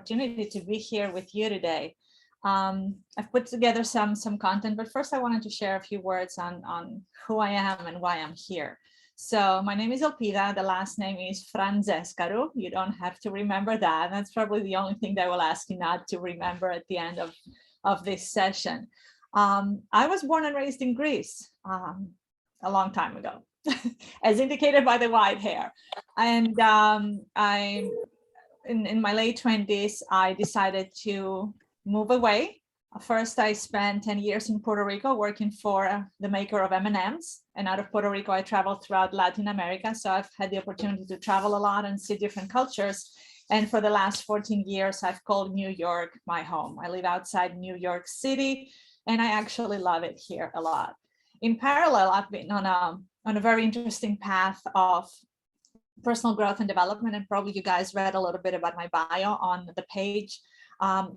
opportunity to be here with you today. I've put together some content, but first I wanted to share a few words on who I am and why I'm here. So my name is Elpida. The last name is Frantzeskarou. You don't have to remember that. That's probably the only thing that I will ask you not to remember at the end of this session. I was born and raised in Greece a long time ago, as indicated by the white hair. And I'm in my late 20s, I decided to move away. First, I spent 10 years in Puerto Rico working for the maker of M&Ms. And out of Puerto Rico, I traveled throughout Latin America. So I've had the opportunity to travel a lot and see different cultures. And for the last 14 years, I've called New York my home. I live outside New York City, and I actually love it here a lot. In parallel, I've been on a very interesting path of personal growth and development, and probably you guys read a little bit about my bio on the page.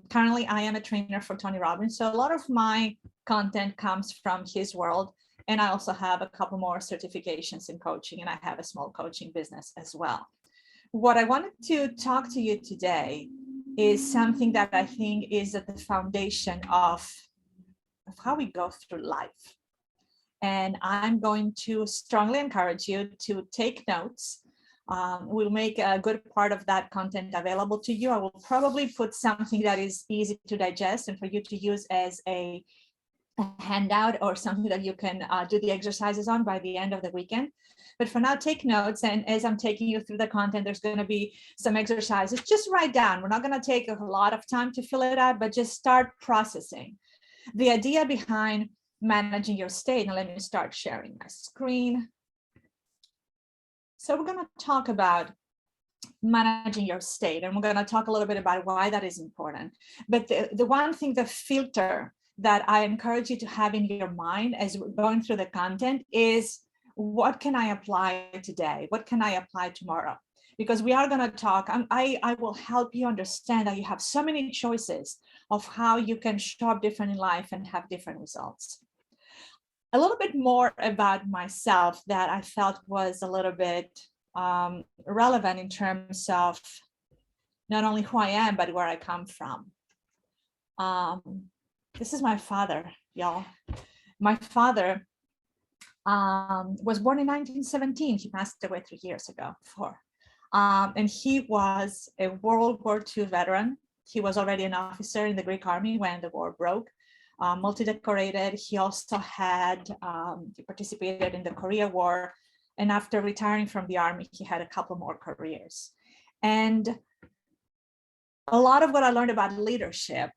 Currently, I am a trainer for Tony Robbins, so a lot of my content comes from his world, and I also have a couple more certifications in coaching, and I have a small coaching business as well. What I wanted to talk to you today is something that I think is at the foundation of how we go through life. And I'm going to strongly encourage you to take notes. We'll make a good part of that content available to you. I will probably put something that is easy to digest and for you to use as a handout or something that you can do the exercises on by the end of the weekend. But for now, take notes. And as I'm taking you through the content, there's going to be some exercises. Just write down. We're not going to take a lot of time to fill it out, but just start processing. The idea behind managing your state. Now let me start sharing my screen. So we're going to talk about managing your state, and we're going to talk a little bit about why that is important. But the one thing, the filter that I encourage you to have in your mind as we're going through the content is, what can I apply today? What can I apply tomorrow? Because we are going to talk, I will help you understand that you have so many choices of how you can show up different in life and have different results. A little bit more about myself that I felt was a little bit relevant in terms of not only who I am, but where I come from. This is my father, y'all. My father was born in 1917. He passed away 3 years ago, and he was a World War II veteran. He was already an officer in the Greek army when the war broke. Multi-decorated. He also he participated in the Korea War. And after retiring from the army, he had a couple more careers. And a lot of what I learned about leadership,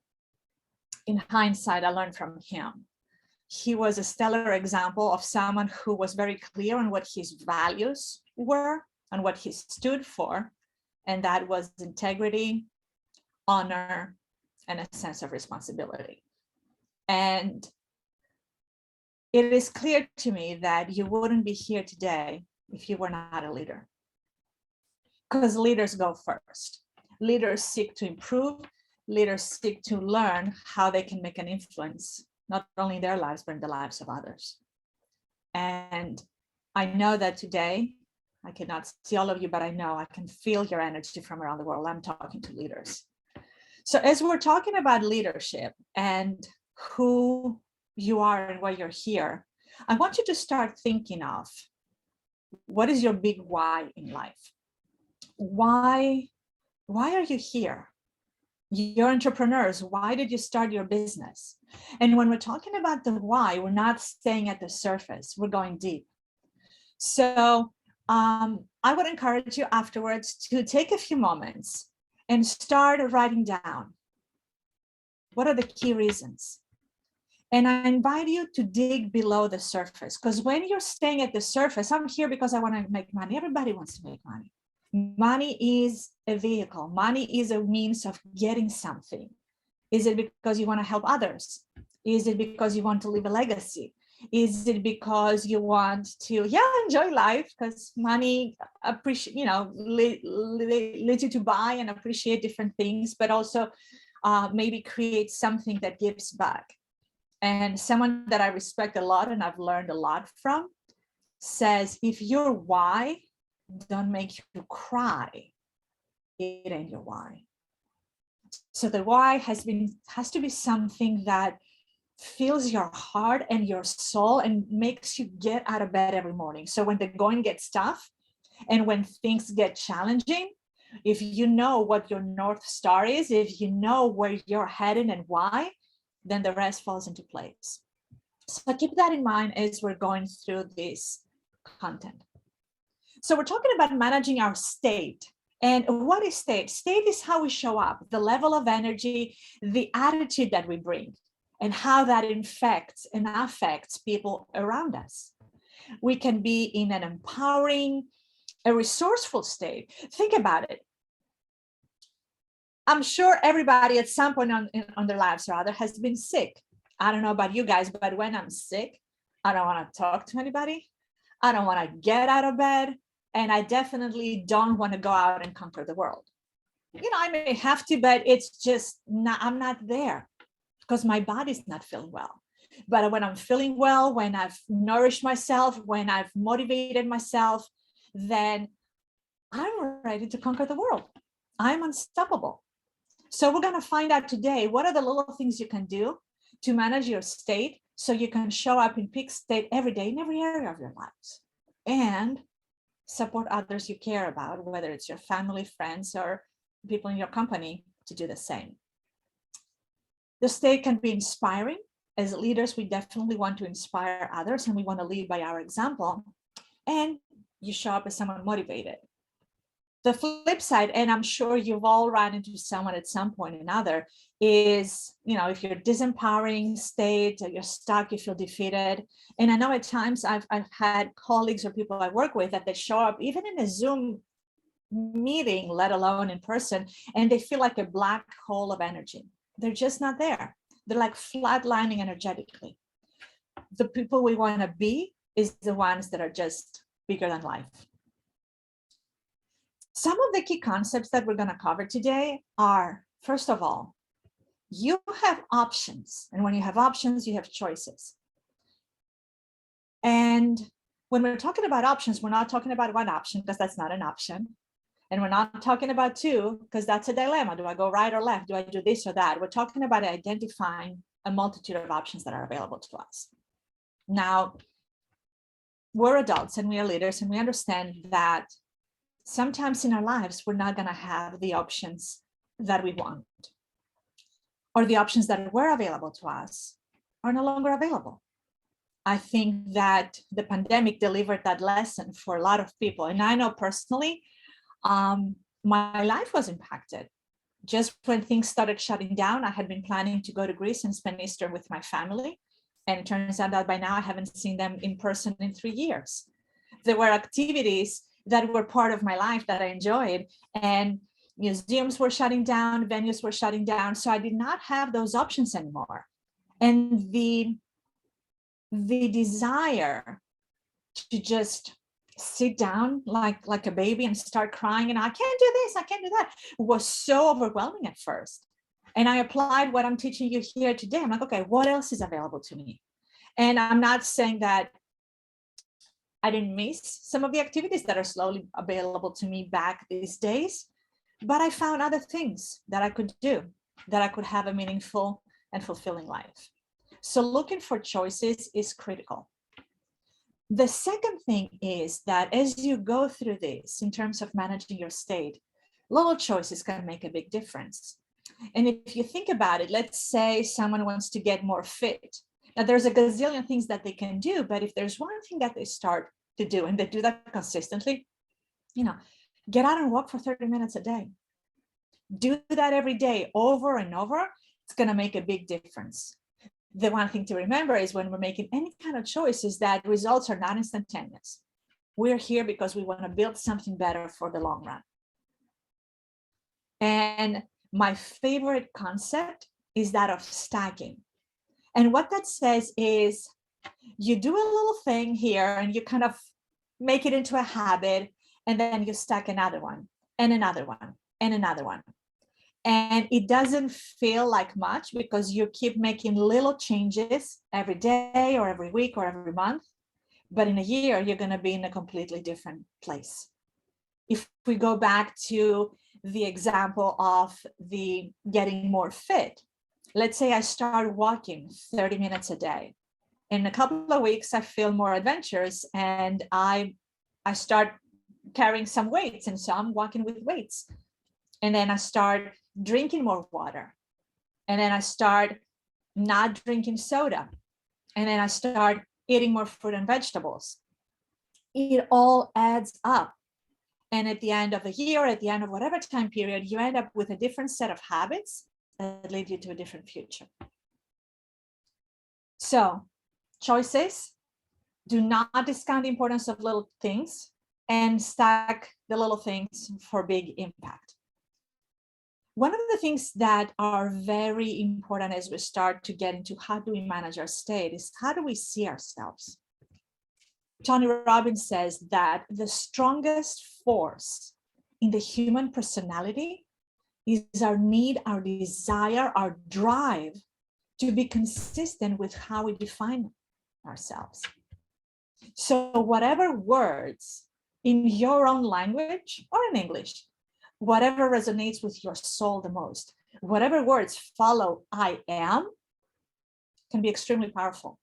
in hindsight, I learned from him. He was a stellar example of someone who was very clear on what his values were and what he stood for. And that was integrity, honor, and a sense of responsibility. And it is clear to me that you wouldn't be here today if you were not a leader. Because leaders go first. Leaders seek to improve. Leaders seek to learn how they can make an influence, not only in their lives, but in the lives of others. And I know that today, I cannot see all of you, but I know I can feel your energy from around the world. I'm talking to leaders. So as we're talking about leadership and who you are and why you're here, I want you to start thinking of, what is your big why in life? Why are you here? You're entrepreneurs. Why did you start your business? And when we're talking about the why, we're not staying at the surface. We're going deep. So I would encourage you afterwards to take a few moments and start writing down, what are the key reasons? And I invite you to dig below the surface, because when you're staying at the surface, I'm here because I want to make money. Everybody wants to make money. Money is a vehicle. Money is a means of getting something. Is it because you want to help others? Is it because you want to leave a legacy? Is it because you want to, enjoy life? Because money leads you to buy and appreciate different things, but also maybe create something that gives back. And someone that I respect a lot and I've learned a lot from says, if your why don't make you cry, it ain't your why. So the why has to be something that fills your heart and your soul and makes you get out of bed every morning. So when the going gets tough and when things get challenging, if you know what your North Star is, if you know where you're headed and why, then the rest falls into place. So keep that in mind as we're going through this content. So we're talking about managing our state. And what is state? State is how we show up, the level of energy, the attitude that we bring, and how that infects and affects people around us. We can be in an empowering, a resourceful state. Think about it. I'm sure everybody at some point on their lives rather has been sick. I don't know about you guys, but when I'm sick, I don't want to talk to anybody. I don't want to get out of bed. And I definitely don't want to go out and conquer the world. I may have to, but it's just not, I'm not there because my body's not feeling well. But when I'm feeling well, when I've nourished myself, when I've motivated myself, then I'm ready to conquer the world. I'm unstoppable. So we're going to find out today, what are the little things you can do to manage your state so you can show up in peak state every day in every area of your lives and support others you care about, whether it's your family, friends, or people in your company, to do the same. The state can be inspiring. As leaders, we definitely want to inspire others and we want to lead by our example. And you show up as someone motivated. The flip side, and I'm sure you've all run into someone at some point or another, is, if you're disempowering state, you're stuck, you feel defeated. And I know at times I've had colleagues or people I work with that they show up even in a Zoom meeting, let alone in person, and they feel like a black hole of energy. They're just not there. They're like flatlining energetically. The people we want to be is the ones that are just bigger than life. Some of the key concepts that we're going to cover today are, first of all, you have options. And when you have options, you have choices. And when we're talking about options, we're not talking about one option because that's not an option. And we're not talking about two because that's a dilemma. Do I go right or left? Do I do this or that? We're talking about identifying a multitude of options that are available to us. Now, we're adults and we are leaders and we understand that sometimes in our lives, we're not going to have the options that we want, or the options that were available to us are no longer available. I think that the pandemic delivered that lesson for a lot of people. And I know personally, my life was impacted. Just when things started shutting down, I had been planning to go to Greece and spend Easter with my family. And it turns out that by now I haven't seen them in person in 3 years. There were activities that were part of my life that I enjoyed, and museums were shutting down, venues were shutting down, so I did not have those options anymore. And the desire to just sit down like a baby and start crying and I can't do this, I can't do that, was so overwhelming at first. And I applied what I'm teaching you here today. I'm like, okay, what else is available to me? And I'm not saying that I didn't miss some of the activities that are slowly available to me back these days, but I found other things that I could do, that I could have a meaningful and fulfilling life. So looking for choices is critical. The second thing is that as you go through this, in terms of managing your state, little choices can make a big difference. And if you think about it, let's say someone wants to get more fit. Now, there's a gazillion things that they can do, but if there's one thing that they start to do and they do that consistently, get out and walk for 30 minutes a day. Do that every day, over and over. It's going to make a big difference. The one thing to remember is when we're making any kind of choice is that results are not instantaneous. We're here because we want to build something better for the long run. And my favorite concept is that of stacking. And what that says is you do a little thing here and you kind of make it into a habit, and then you stack another one and another one and another one. And it doesn't feel like much because you keep making little changes every day or every week or every month. But in a year, you're going to be in a completely different place. If we go back to the example of the getting more fit. Let's say I start walking 30 minutes a day. In a couple of weeks, I feel more adventurous and I start carrying some weights, and so I'm walking with weights. And then I start drinking more water. And then I start not drinking soda. And then I start eating more fruit and vegetables. It all adds up. And at the end of a year, at the end of whatever time period, you end up with a different set of habits that lead you to a different future. So, choices, do not discount the importance of little things and stack the little things for big impact. One of the things that are very important as we start to get into how do we manage our state is how do we see ourselves? Tony Robbins says that the strongest force in the human personality is our need, our desire, our drive to be consistent with how we define ourselves. So whatever words in your own language or in English, whatever resonates with your soul the most, whatever words follow I am, can be extremely powerful.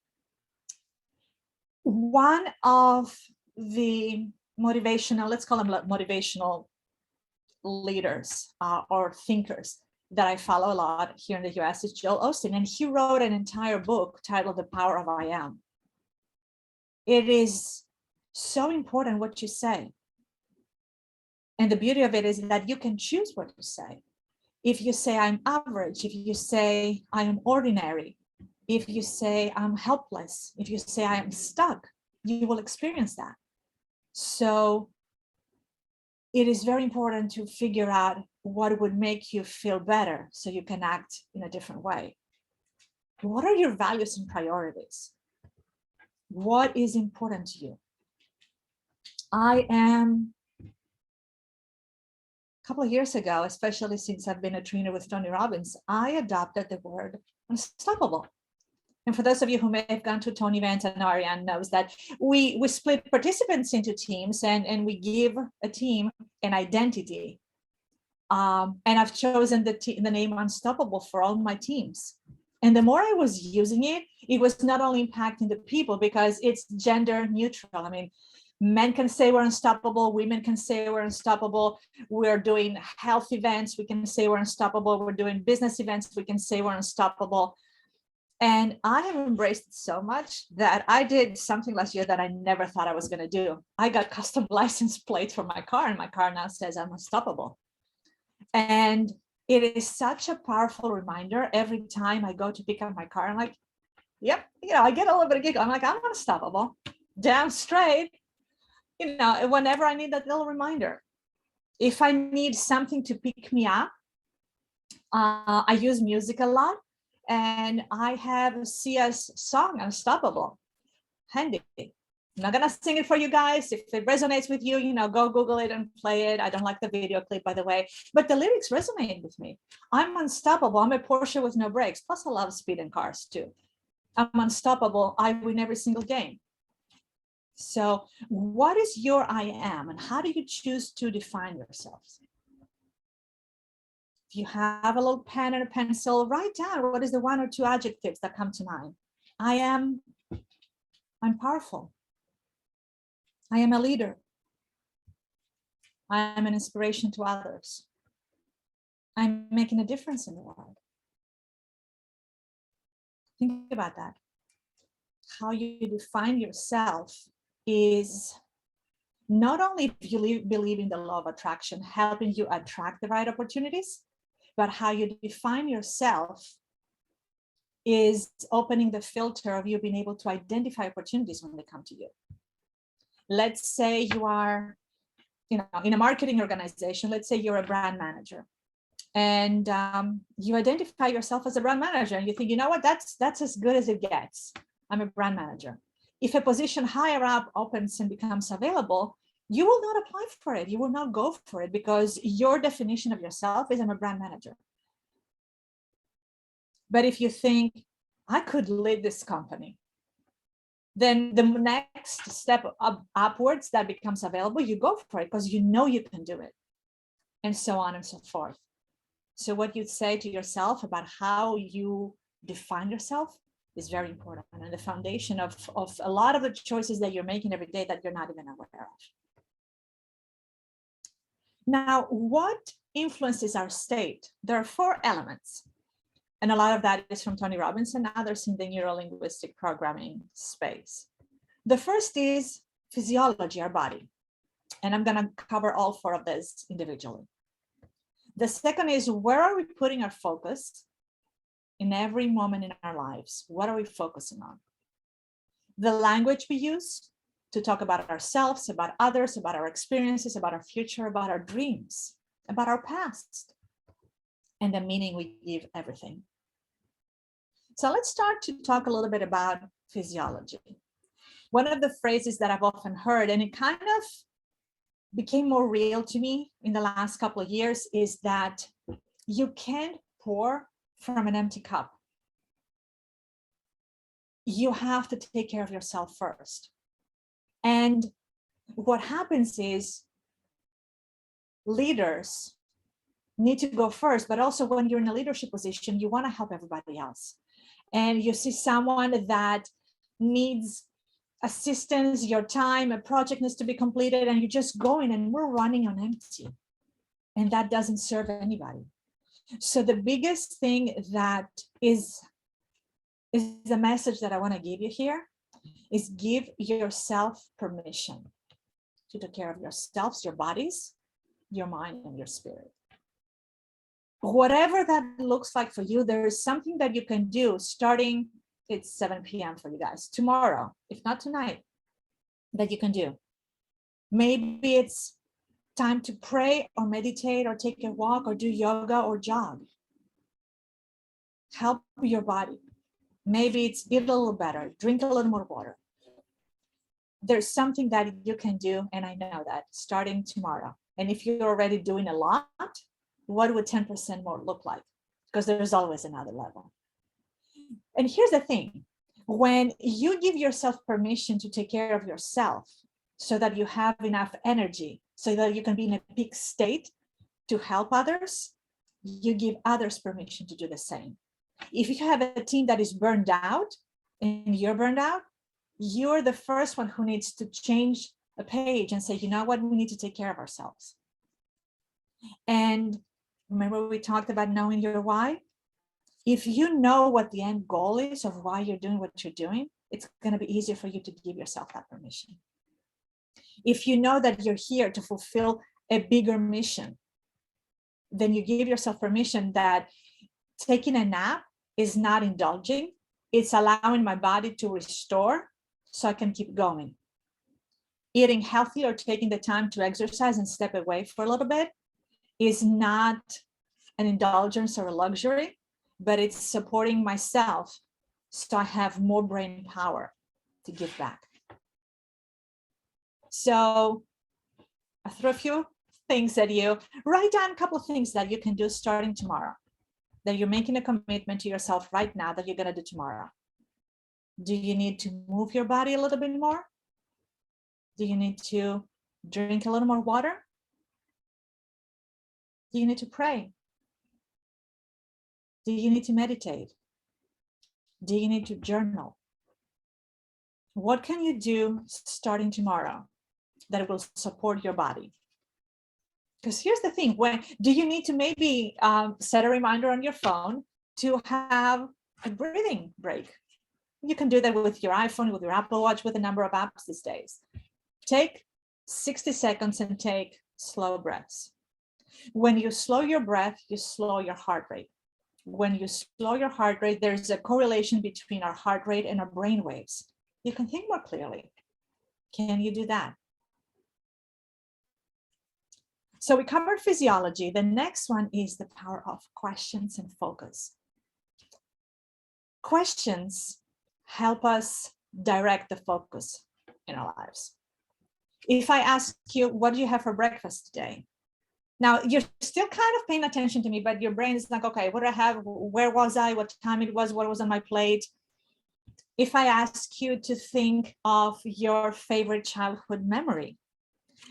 One of the motivational, let's call them motivational leaders or thinkers that I follow a lot here in the US is Joel Osteen, and he wrote an entire book titled The Power of I Am. It is so important what you say. And the beauty of it is that you can choose what you say. If you say I'm average, if you say I am ordinary, if you say I'm helpless, if you say I am stuck, you will experience that. So it is very important to figure out what would make you feel better so you can act in a different way. What are your values and priorities? What is important to you? A couple of years ago, especially since I've been a trainer with Tony Robbins, I adopted the word unstoppable. And for those of you who may have gone to Tony events, and Ariane knows that we split participants into teams and we give a team an identity. And I've chosen the name Unstoppable for all my teams. And the more I was using it, it was not only impacting the people because it's gender neutral. I mean, men can say we're unstoppable, women can say we're unstoppable. We're doing health events, we can say we're unstoppable. We're doing business events, we can say we're unstoppable. And I have embraced it so much that I did something last year that I never thought I was going to do. I got custom license plates for my car, and my car now says I'm unstoppable. And it is such a powerful reminder every time I go to pick up my car. I'm like, yep, I get a little bit of giggle. I'm like, I'm unstoppable, damn straight. Whenever I need that little reminder. If I need something to pick me up, I use music a lot. And I have a CS song, Unstoppable, handy. I'm not gonna sing it for you guys. If it resonates with you, go Google it and play it. I don't like the video clip, by the way, but the lyrics resonate with me. I'm unstoppable. I'm a Porsche with no brakes. Plus I love speeding cars too. I'm unstoppable. I win every single game. So what is your I am, and how do you choose to define yourselves? If you have a little pen and a pencil, write down what is the one or two adjectives that come to mind. I'm powerful. I am a leader. I am an inspiration to others. I'm making a difference in the world. Think about that. How you define yourself is not only if you believe in the law of attraction, helping you attract the right opportunities, but how you define yourself is opening the filter of you being able to identify opportunities when they come to you. Let's say you are, in a marketing organization, let's say you're a brand manager, and you identify yourself as a brand manager, and you think, that's as good as it gets. I'm a brand manager. If a position higher up opens and becomes available, you will not apply for it. You will not go for it because your definition of yourself is I'm a brand manager. But if you think I could lead this company, then the next step upwards that becomes available, you go for it because you know you can do it. and so on and so forth. So what you'd say to yourself about how you define yourself is very important, and the foundation of a lot of the choices that you're making every day that you're not even aware of. Now, what influences our state? There are 4 elements, and a lot of that is from Tony Robbins and others in the neuro-linguistic programming space. The first is physiology, our body, and I'm going to cover all 4 of these individually. The second is, where are we putting our focus in every moment in our lives? What are we focusing on? The language we use to talk about ourselves, about others, about our experiences, about our future, about our dreams, about our past, and the meaning we give everything. So let's start to talk a little bit about physiology. One of the phrases that I've often heard, and it kind of became more real to me in the last couple of years, is that you can't pour from an empty cup. You have to take care of yourself first. And what happens is leaders need to go first, but also when you're in a leadership position, you want to help everybody else. And you see someone that needs assistance, your time, a project needs to be completed, and you're just going and we're running on empty. And that doesn't serve anybody. So the biggest thing that is the message that I want to give you here is give yourself permission to take care of yourselves, your bodies, your mind, and your spirit. Whatever that looks like for you, there is something that you can do starting, it's 7 p.m. for you guys, tomorrow, if not tonight, that you can do. Maybe it's time to pray or meditate or take a walk or do yoga or jog. Help your body. Maybe it's eat a little better, drink a little more water. There's something that you can do, and I know that, starting tomorrow. And if you're already doing a lot, what would 10% more look like? Because there's always another level. And here's the thing, when you give yourself permission to take care of yourself so that you have enough energy, so that you can be in a peak state to help others, you give others permission to do the same. If you have a team that is burned out and you're burned out, you're the first one who needs to change a page and say, you know what, we need to take care of ourselves. And remember we talked about knowing your why? If you know what the end goal is of why you're doing what you're doing, it's going to be easier for you to give yourself that permission. If you know that you're here to fulfill a bigger mission, then you give yourself permission that taking a nap is not indulging, it's allowing my body to restore so I can keep going. Eating healthy or taking the time to exercise and step away for a little bit is not an indulgence or a luxury, but it's supporting myself so I have more brain power to give back. So I throw a few things at you. Write down a couple of things that you can do starting tomorrow, that you're making a commitment to yourself right now that you're going to do tomorrow. Do you need to move your body a little bit more? Do you need to drink a little more water? Do you need to pray? Do you need to meditate? Do you need to journal? What can you do starting tomorrow that will support your body? Because here's the thing, when do you need to maybe set a reminder on your phone to have a breathing break? You can do that with your iPhone, with your Apple Watch, with a number of apps these days. Take 60 seconds and take slow breaths. When you slow your breath, you slow your heart rate. When you slow your heart rate, there's a correlation between our heart rate and our brain waves. You can think more clearly. Can you do that? So we covered physiology. The next one is the power of questions and focus. Questions help us direct the focus in our lives. If I ask you, what do you have for breakfast today? Now, you're still kind of paying attention to me, but your brain is like, okay, what do I have? Where was I? What time it was? What was on my plate? If I ask you to think of your favorite childhood memory,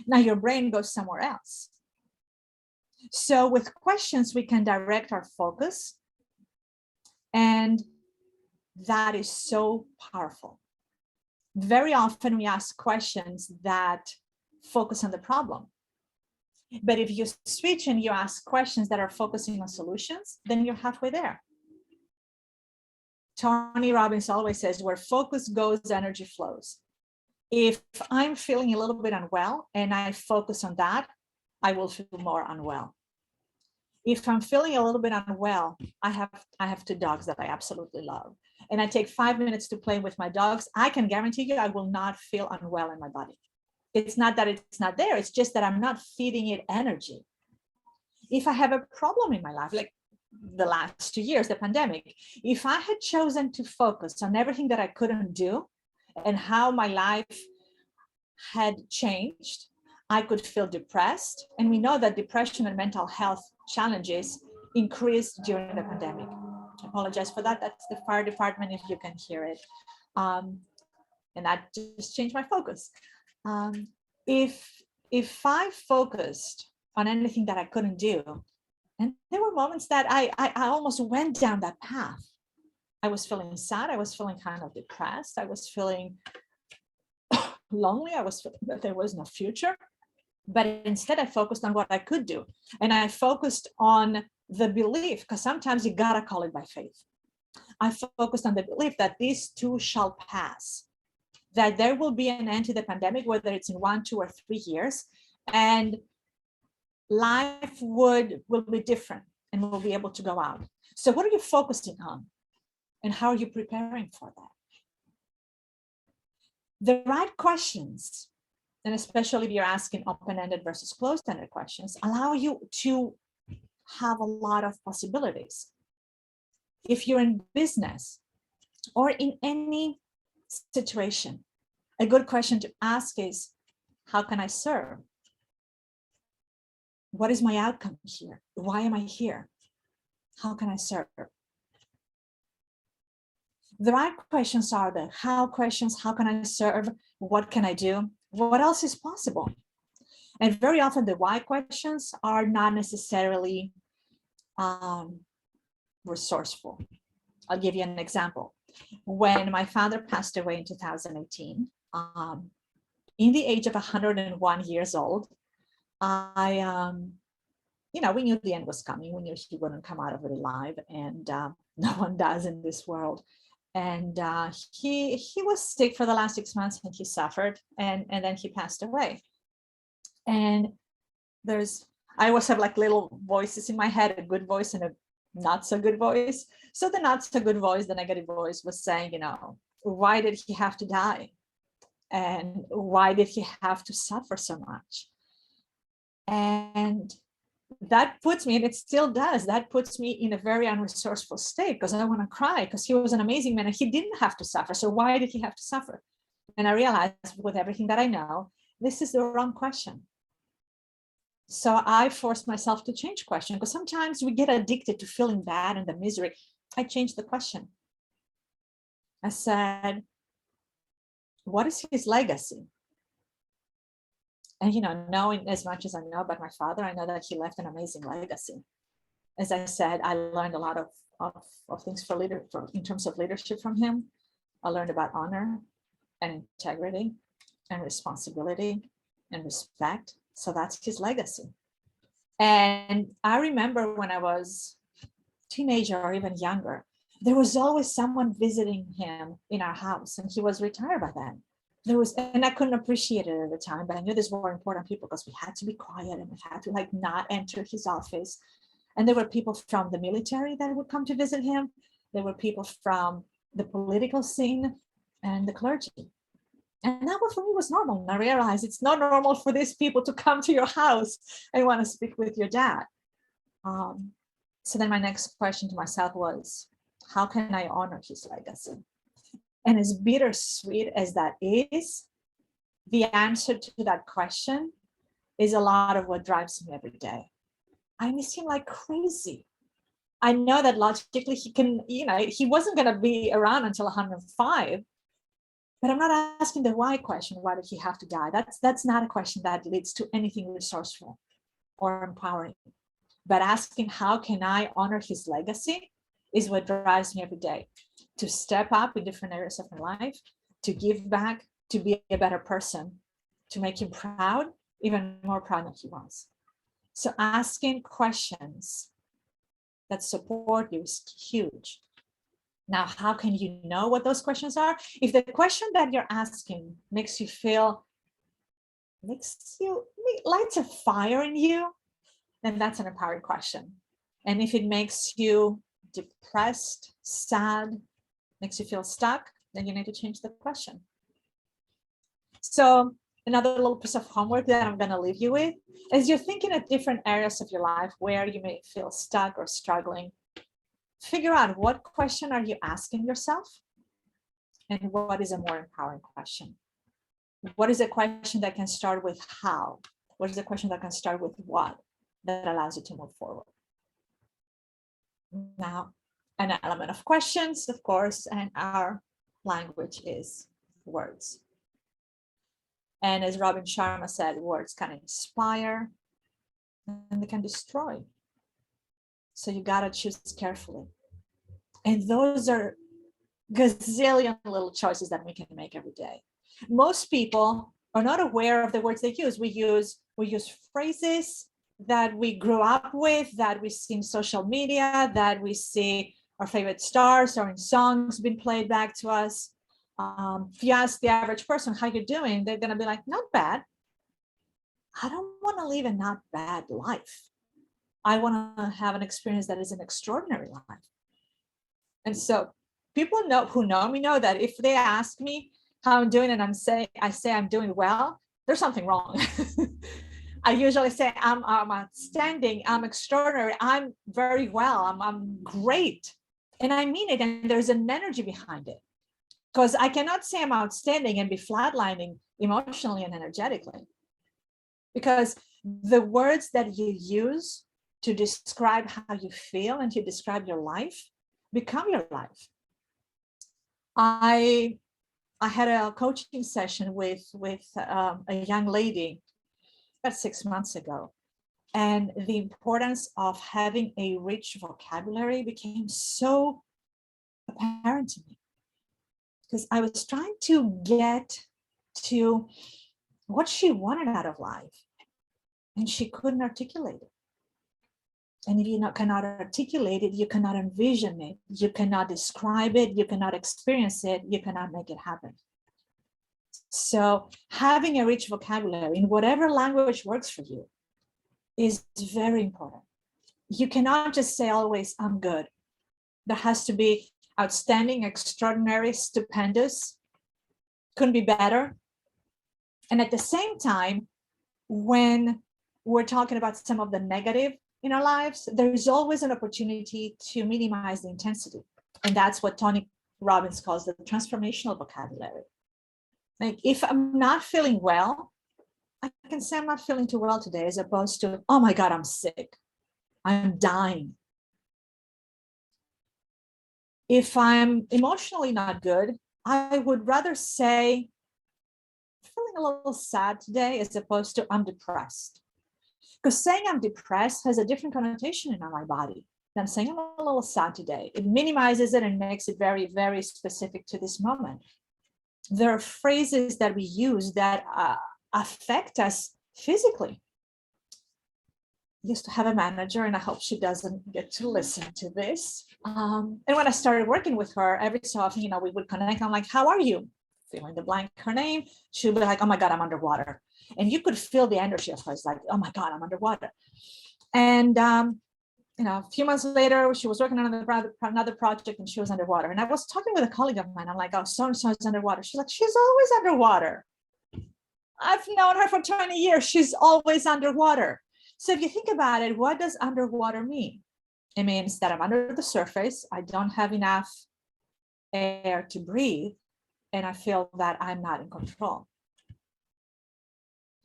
now your brain goes somewhere else. So with questions, we can direct our focus, and that is so powerful. Very often we ask questions that focus on the problem. But if you switch and you ask questions that are focusing on solutions, then you're halfway there. Tony Robbins always says, where focus goes, energy flows. If I'm feeling a little bit unwell and I focus on that, I will feel more unwell. If I'm feeling a little bit unwell, I have two dogs that I absolutely love, and I take 5 minutes to play with my dogs, I can guarantee you I will not feel unwell in my body. It's not that it's not there, it's just that I'm not feeding it energy. If I have a problem in my life, like the last 2 years, the pandemic, if I had chosen to focus on everything that I couldn't do and how my life had changed, I could feel depressed. And we know that depression and mental health challenges increased during the pandemic. I apologize for that. That's the fire department if you can hear it. And that just changed my focus. If I focused on anything that I couldn't do, and there were moments that I almost went down that path. I was feeling sad. I was feeling kind of depressed. I was feeling lonely. I was feeling that there was no future. But instead, I focused on what I could do. And I focused on the belief, because sometimes you gotta call it by faith. I focused on the belief that these too shall pass, that there will be an end to the pandemic, whether it's in 1, 2, or 3 years, and life will be different and we'll be able to go out. So what are you focusing on? And how are you preparing for that? The right questions, and especially if you're asking open-ended versus closed-ended questions, allow you to have a lot of possibilities. If you're in business or in any situation, a good question to ask is, how can I serve? What is my outcome here? Why am I here? How can I serve? The right questions are the how questions. How can I serve? What can I do? What else is possible? And very often the why questions are not necessarily resourceful. I'll give you an example. When my father passed away in 2018, in the age of 101 years old, we knew the end was coming. We knew he wouldn't come out of it alive, and no one does in this world. And he was sick for the last 6 months, and he suffered, and then he passed away. And I always have like little voices in my head, a good voice and a not so good voice. So the not so good voice, the negative voice, was saying, why did he have to die? And why did he have to suffer so much? And that puts me, and it still does, that puts me in a very unresourceful state, because I want to cry, because he was an amazing man and he didn't have to suffer. So why did he have to suffer? And I realized, with everything that I know, this is the wrong question. So I forced myself to change question, because sometimes we get addicted to feeling bad and the misery. I changed the question. I said, what is his legacy? And, knowing as much as I know about my father, I know that he left an amazing legacy. As I said, I learned a lot of things in terms of leadership from him. I learned about honor and integrity and responsibility and respect. So that's his legacy. And I remember when I was a teenager or even younger, there was always someone visiting him in our house, and he was retired by then. And I couldn't appreciate it at the time, but I knew these were important people, because we had to be quiet and we had to not enter his office. And there were people from the military that would come to visit him. There were people from the political scene and the clergy. And that for me was normal. And I realized it's not normal for these people to come to your house and want to speak with your dad. So then my next question to myself was, how can I honor his legacy? And as bittersweet as that is, the answer to that question is a lot of what drives me every day. I miss him like crazy. I know that logically he wasn't going to be around until 105, but I'm not asking the why question. Why did he have to die? That's not a question that leads to anything resourceful or empowering. but asking how can I honor his legacy is what drives me every day, to step up in different areas of my life, to give back, to be a better person, to make him proud, even more proud than he was. So asking questions that support you is huge. Now, how can you know what those questions are? If the question that you're asking makes you feel, lights a fire in you, then that's an empowering question. And if it makes you depressed, sad, makes you feel stuck, then you need to change the question. So another little piece of homework that I'm going to leave you with is you're thinking of different areas of your life where you may feel stuck or struggling. Figure out what question are you asking yourself and what is a more empowering question. What is a question that can start with how? What is a question that can start with what that allows you to move forward? Now, an element of questions, of course, and our language is words. And as Robin Sharma said, words can inspire and they can destroy. So you gotta choose carefully. And those are gazillion little choices that we can make every day. Most people are not aware of the words they use. We use phrases that we grew up with, that we see in social media, that we see our favorite stars or in songs being played back to us. If you ask the average person how you're doing, they're going to be like, not bad. I don't want to live a not bad life. I want to have an experience that is an extraordinary life. And so people who know me know that if they ask me how I'm doing and I say I'm doing well, there's something wrong. I usually say I'm outstanding, I'm extraordinary, I'm very well, I'm great. And I mean it, and there's an energy behind it. Because I cannot say I'm outstanding and be flatlining emotionally and energetically. Because the words that you use to describe how you feel and to describe your life become your life. I had a coaching session with a young lady about 6 months ago, and the importance of having a rich vocabulary became so apparent to me, because I was trying to get to what she wanted out of life, and she couldn't articulate it. And if you cannot articulate it, you cannot envision it, you cannot describe it, you cannot experience it, you cannot make it happen. So having a rich vocabulary in whatever language works for you is very important. You cannot just say always, I'm good. There has to be outstanding, extraordinary, stupendous, couldn't be better. And at the same time, when we're talking about some of the negative in our lives, there is always an opportunity to minimize the intensity. And that's what Tony Robbins calls the transformational vocabulary. Like if I'm not feeling well, I can say I'm not feeling too well today, as opposed to, oh my God, I'm sick, I'm dying. If I'm emotionally not good, I would rather say, feeling a little sad today, as opposed to I'm depressed. Because saying I'm depressed has a different connotation in my body than saying I'm a little sad today. It minimizes it and makes it very, very specific to this moment. There are phrases that we use that affect us physically. I used to have a manager, and I hope she doesn't get to listen to this. And when I started working with her, every so often, we would connect. I'm like, how are you? Fill in the blank her name. She'll be like, oh my God, I'm underwater. And you could feel the energy of her. It's like, oh my God, I'm underwater. And a few months later, she was working on another project and she was underwater. And I was talking with a colleague of mine. I'm like, oh, so-and-so is underwater. She's like, she's always underwater. I've known her for 20 years. She's always underwater. So if you think about it, what does underwater mean? It means that I'm under the surface. I don't have enough air to breathe. And I feel that I'm not in control.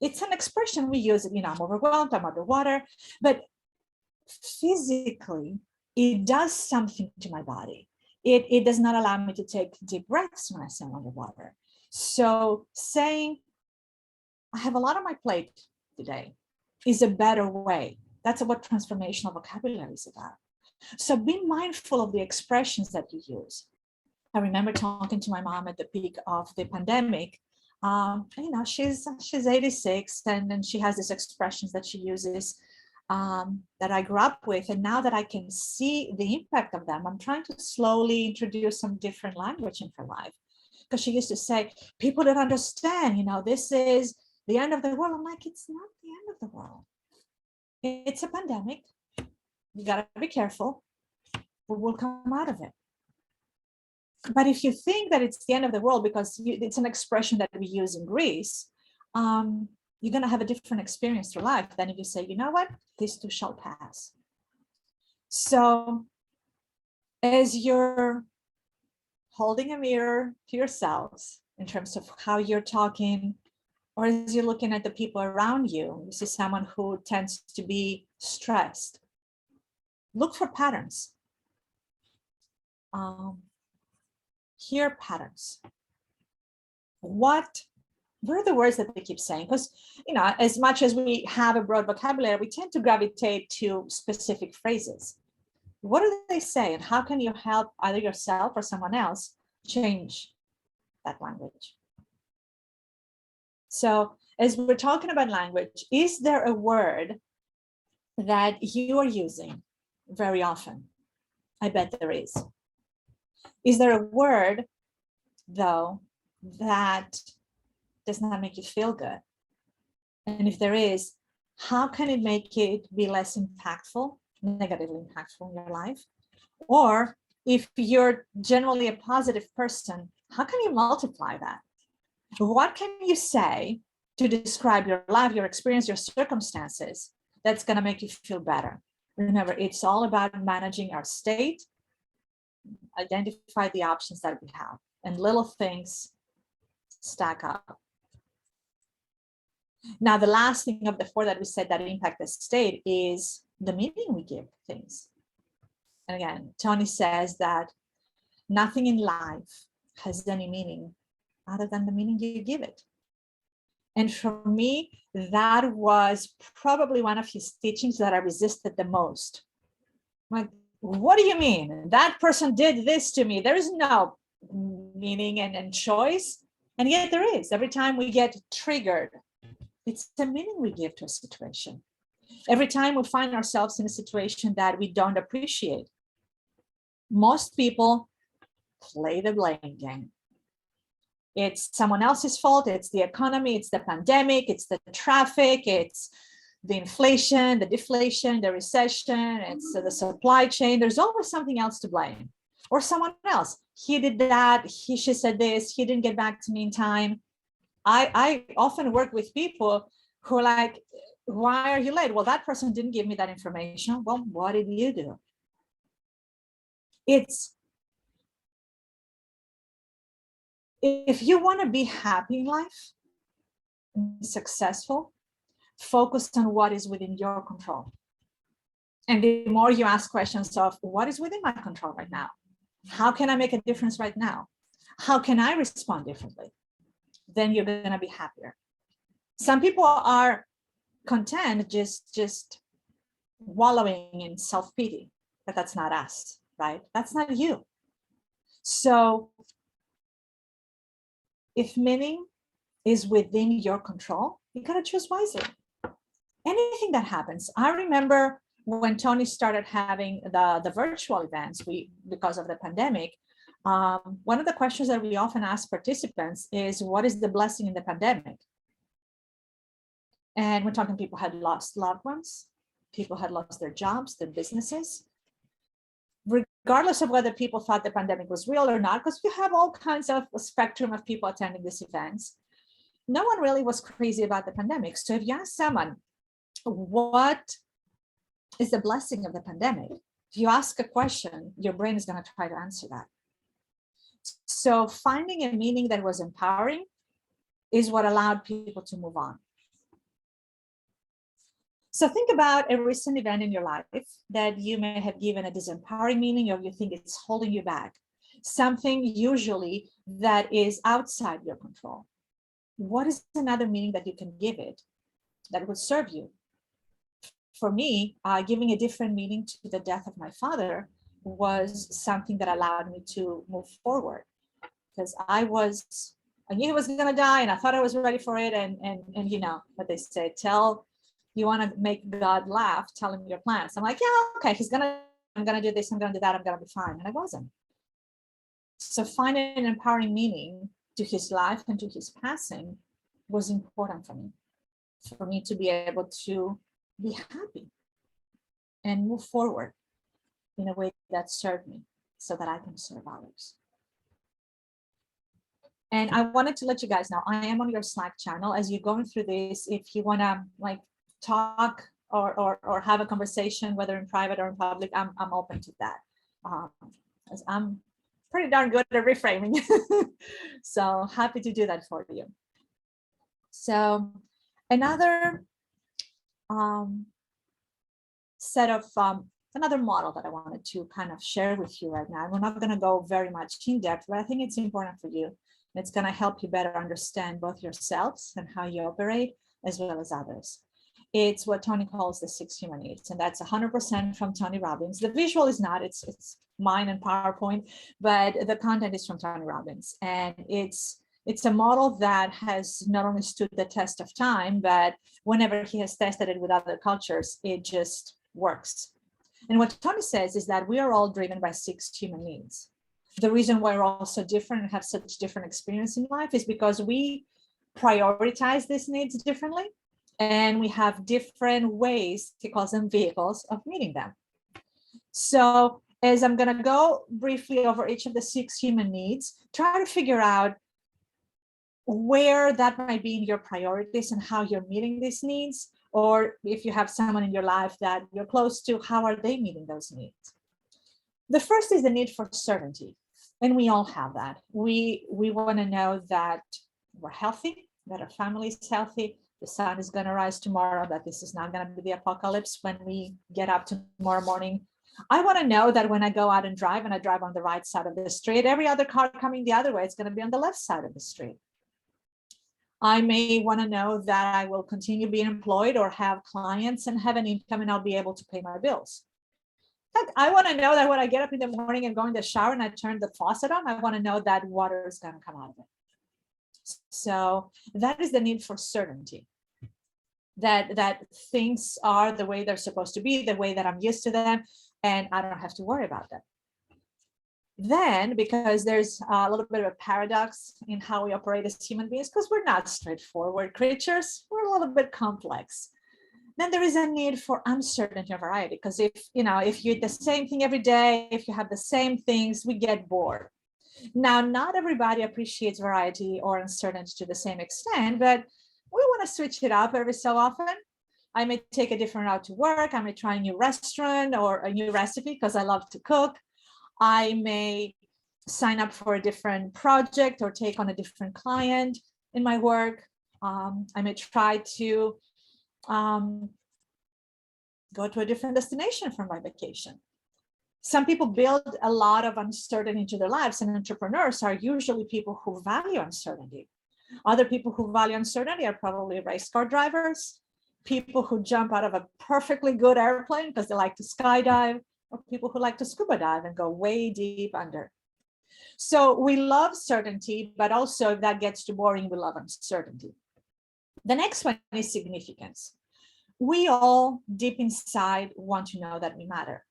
It's an expression we use, I'm overwhelmed, I'm underwater, but physically, it does something to my body. It does not allow me to take deep breaths when I say I'm underwater. So saying, I have a lot on my plate today is a better way That's what transformational vocabulary is about. So be mindful of the expressions that you use. I remember talking to my mom at the peak of the pandemic. She's 86, and then she has these expressions that she uses that I grew up with. And now that I can see the impact of them, I'm trying to slowly introduce some different language in her life. Because she used to say, people don't understand, this is the end of the world. I'm like, it's not the end of the world. It's a pandemic. You got to be careful. We will come out of it. But if you think that it's the end of the world because it's an expression that we use in Greece, you're going to have a different experience through life than if you say, you know what, this too shall pass. So as you're holding a mirror to yourselves in terms of how you're talking, or as you're looking at the people around you, you see someone who tends to be stressed, look for patterns. Hear patterns. What are the words that they keep saying? Because, as much as we have a broad vocabulary, we tend to gravitate to specific phrases. What do they say, and how can you help either yourself or someone else change that language? So as we're talking about language, is there a word that you are using very often? I bet there is. Is there a word, though, that does not make you feel good? And if there is, how can it make it be less impactful, negatively impactful in your life? Or if you're generally a positive person, how can you multiply that? What can you say to describe your life, your experience, your circumstances that's going to make you feel better? Remember, it's all about managing our state, identify the options that we have, and little things stack up. Now, the last thing of the four that we said that impact the state is the meaning we give things. And again, Tony says that nothing in life has any meaning other than the meaning you give it. And for me, that was probably one of his teachings that I resisted the most. Like, what do you mean? That person did this to me. There is no meaning and choice. And yet there is. Every time we get triggered, it's the meaning we give to a situation. Every time we find ourselves in a situation that we don't appreciate, most people play the blame game. It's someone else's fault. It's the economy. It's the pandemic. It's the traffic. It's the inflation, the deflation, the recession. It's the supply chain. There's always something else to blame, or someone else. He did that. She said this. He didn't get back to me in time. I often work with people who are like, why are you late? Well, that person didn't give me that information. Well, what did you do? If you want to be happy in life, successful, focus on what is within your control. And the more you ask questions of what is within my control right now? How can I make a difference right now? How can I respond differently? Then you're going to be happier. Some people are content just wallowing in self-pity, but that's not us, right? That's not you. So if meaning is within your control, you got to choose wisely. Anything that happens. I remember when Tony started having the virtual events, because of the pandemic, one of the questions that we often ask participants is, what is the blessing in the pandemic? And we're talking people had lost loved ones, people had lost their jobs, their businesses. Regardless of whether people thought the pandemic was real or not, because you have all kinds of a spectrum of people attending these events, no one really was crazy about the pandemic. So if you ask someone, what is the blessing of the pandemic? If you ask a question, your brain is going to try to answer that. So finding a meaning that was empowering is what allowed people to move on. So think about a recent event in your life that you may have given a disempowering meaning, or you think it's holding you back. Something usually that is outside your control. What is another meaning that you can give it that would serve you? for me, giving a different meaning to the death of my father was something that allowed me to move forward, because I knew he was going to die, and I thought I was ready for it. And you know what they say, you want to make God laugh, tell him your plans. I'm like, yeah, okay, I'm going to do this, I'm going to do that, I'm going to be fine. And I wasn't. So finding an empowering meaning to his life and to his passing was important for me to be able to be happy and move forward in a way that served me so that I can serve others. And I wanted to let you guys know, I am on your Slack channel. As you're going through this, if you want to like talk or have a conversation, whether in private or in public, I'm open to that. As I'm pretty darn good at reframing. So happy to do that for you. So another set of another model that I wanted to kind of share with you right now. We're not going to go very much in depth, but I think it's important for you. It's going to help you better understand both yourselves and how you operate, as well as others. It's what Tony calls the 6 human needs, and that's 100% from Tony Robbins. The visual is not, it's mine and PowerPoint, but the content is from Tony Robbins. And it's a model that has not only stood the test of time, but whenever he has tested it with other cultures, it just works. And what Tony says is that we are all driven by 6 human needs. The reason why we're all so different and have such different experience in life is because we prioritize these needs differently, and we have different ways, he calls them vehicles, of meeting them. So as I'm going to go briefly over each of the 6 human needs, try to figure out where that might be in your priorities and how you're meeting these needs, or if you have someone in your life that you're close to, how are they meeting those needs? The first is the need for certainty, and we all have that. We want to know that we're healthy, that our family is healthy, the sun is going to rise tomorrow, that this is not going to be the apocalypse when we get up tomorrow morning. I want to know that when I go out and I drive on the right side of the street, every other car coming the other way is going to be on the left side of the street. I may want to know that I will continue being employed or have clients and have an income, and I'll be able to pay my bills. I want to know that when I get up in the morning and go in the shower and I turn the faucet on, I want to know that water is going to come out of it. So that is the need for certainty, that things are the way they're supposed to be, the way that I'm used to them, and I don't have to worry about that. Then, because there's a little bit of a paradox in how we operate as human beings, because we're not straightforward creatures, we're a little bit complex. Then there is a need for uncertainty and variety, because if you eat the same thing every day, if you have the same things, we get bored. Now, not everybody appreciates variety or uncertainty to the same extent, but we want to switch it up every so often. I may take a different route to work. I may try a new restaurant or a new recipe because I love to cook. I may sign up for a different project or take on a different client in my work. I may try to go to a different destination for my vacation. Some people build a lot of uncertainty into their lives, and entrepreneurs are usually people who value uncertainty. Other people who value uncertainty are probably race car drivers, people who jump out of a perfectly good airplane because they like to skydive, or people who like to scuba dive and go way deep under. So we love certainty, but also if that gets too boring, we love uncertainty. The next one is significance. We all deep inside want to know that we matter.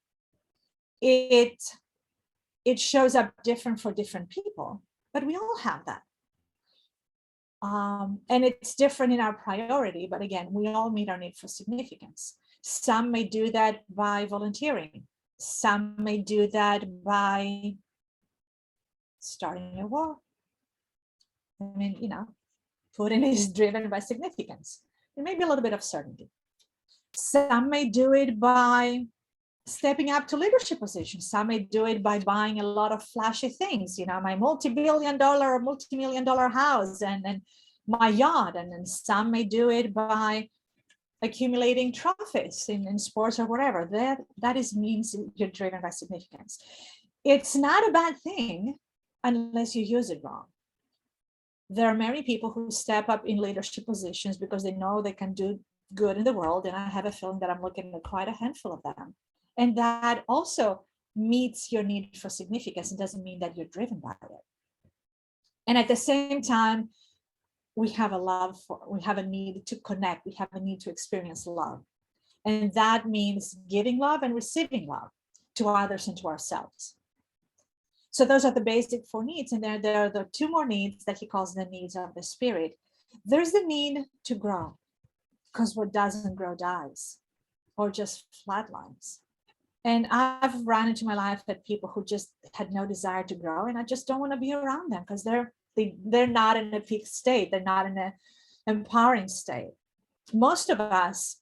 It shows up different for different people, but we all have that. And it's different in our priority, but again, we all meet our need for significance. Some may do that by volunteering. Some may do that by starting a war. I mean, Putin is driven by significance. There may be a little bit of certainty. Some may do it by stepping up to leadership positions. Some may do it by buying a lot of flashy things, my multi-billion-dollar or multi-million-dollar house and my yacht. And then some may do it by accumulating trophies in sports or whatever. That means you're driven by significance. It's not a bad thing unless you use it wrong. There are many people who step up in leadership positions because they know they can do good in the world, and I have a feeling that I'm looking at quite a handful of them. And that also meets your need for significance. It doesn't mean that you're driven by it. And at the same time, we have a need to connect, we have a need to experience love. And that means giving love and receiving love to others and to ourselves. So those are the basic four needs. And there are the two more needs that he calls the needs of the spirit. There's the need to grow, because what doesn't grow dies or just flatlines. And I've run into my life at people who just had no desire to grow, and I just don't want to be around them because they're not in a peak state. They're not in an empowering state. Most of us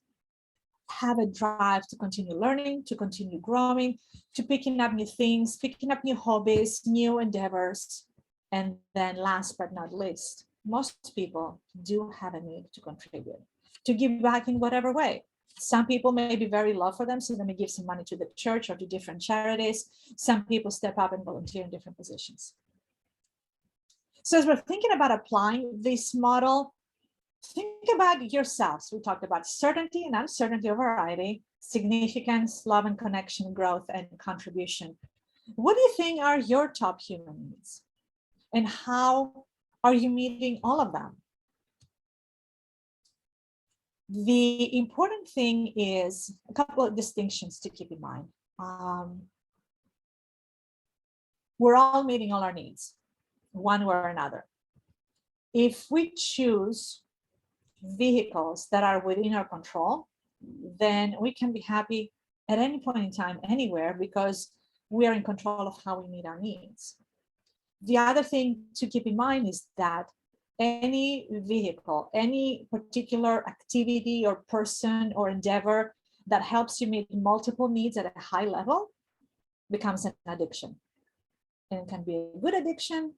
have a drive to continue learning, to continue growing, to picking up new things, picking up new hobbies, new endeavors. And then last but not least, most people do have a need to contribute, to give back in whatever way. Some people may be very low for them, so they may give some money to the church or to different charities. Some people step up and volunteer in different positions. So as we're thinking about applying this model, think about yourselves. We talked about certainty and uncertainty of variety, significance, love and connection, growth and contribution. What do you think are your top human needs? And how are you meeting all of them? The important thing is a couple of distinctions to keep in mind. We're all meeting all our needs, one way or another. If we choose vehicles that are within our control, then we can be happy at any point in time, anywhere, because we are in control of how we meet our needs. The other thing to keep in mind is that any vehicle, any particular activity or person or endeavor that helps you meet multiple needs at a high level becomes an addiction. And it can be a good addiction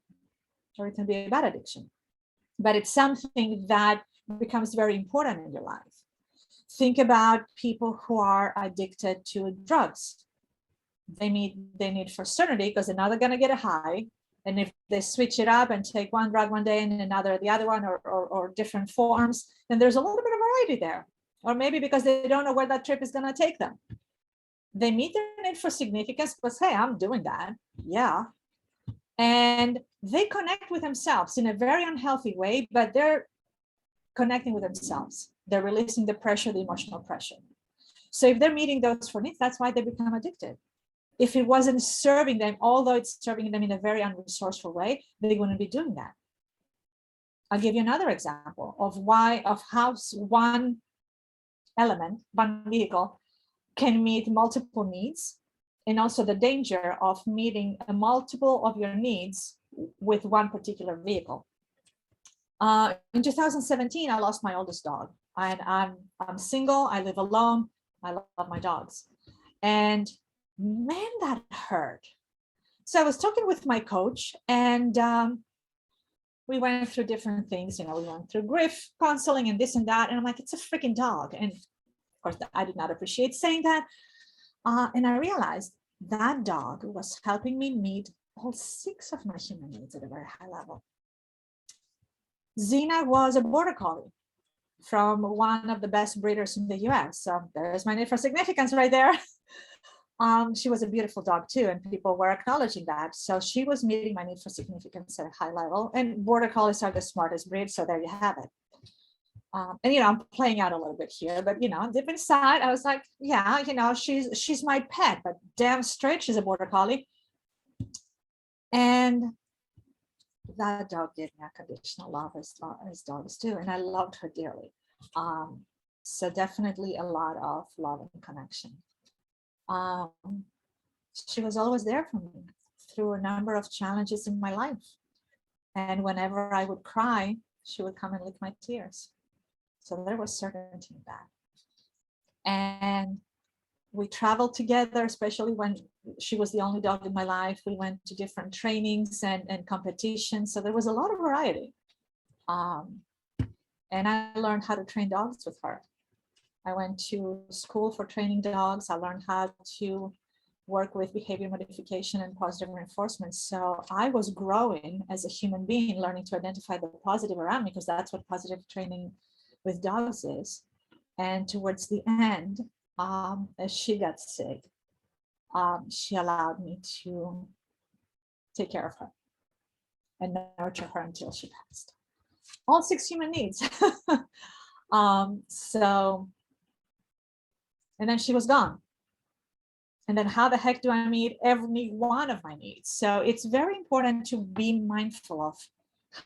or it can be a bad addiction. But it's something that becomes very important in your life. Think about people who are addicted to drugs. They need for certainty because they're not going to get a high. And if they switch it up and take one drug one day and another the other one, or different forms, then there's a little bit of variety there. Or maybe because they don't know where that trip is going to take them. They meet their need for significance because, hey, I'm doing that. Yeah. And they connect with themselves in a very unhealthy way, but they're connecting with themselves. They're releasing the pressure, the emotional pressure. So if they're meeting those four needs, that's why they become addicted. If it wasn't serving them, although it's serving them in a very unresourceful way, they wouldn't be doing that. I'll give you another example of how one element, one vehicle can meet multiple needs, and also the danger of meeting a multiple of your needs with one particular vehicle. In 2017, I lost my oldest dog, and I'm single. I live alone. I love my dogs, and man, that hurt. So I was talking with my coach, and we went through different things. We went through grief counseling and this and that, and I'm like, it's a freaking dog. And of course, I did not appreciate saying that. And I realized that dog was helping me meet all 6 of my human needs at a very high level. Xena was a border collie from one of the best breeders in the US. So there's my need for significance right there. She was a beautiful dog too, and people were acknowledging that. So she was meeting my need for significance at a high level. And border collies are the smartest breed, so there you have it. And I'm playing out a little bit here, but deep inside, I was like, yeah, she's my pet, but damn straight, she's a border collie. And that dog gave me unconditional love as dogs do, and I loved her dearly. So definitely a lot of love and connection. She was always there for me through a number of challenges in my life. And whenever I would cry, she would come and lick my tears. So there was certainty in that. And we traveled together, especially when she was the only dog in my life. We went to different trainings and competitions. So there was a lot of variety. And I learned how to train dogs with her. I went to school for training dogs. I learned how to work with behavior modification and positive reinforcement. So I was growing as a human being, learning to identify the positive around me, because that's what positive training with dogs is. And towards the end, as she got sick, she allowed me to take care of her and nurture her until she passed. All 6 human needs. So, and then she was gone. And then how the heck do I meet every one of my needs? So it's very important to be mindful of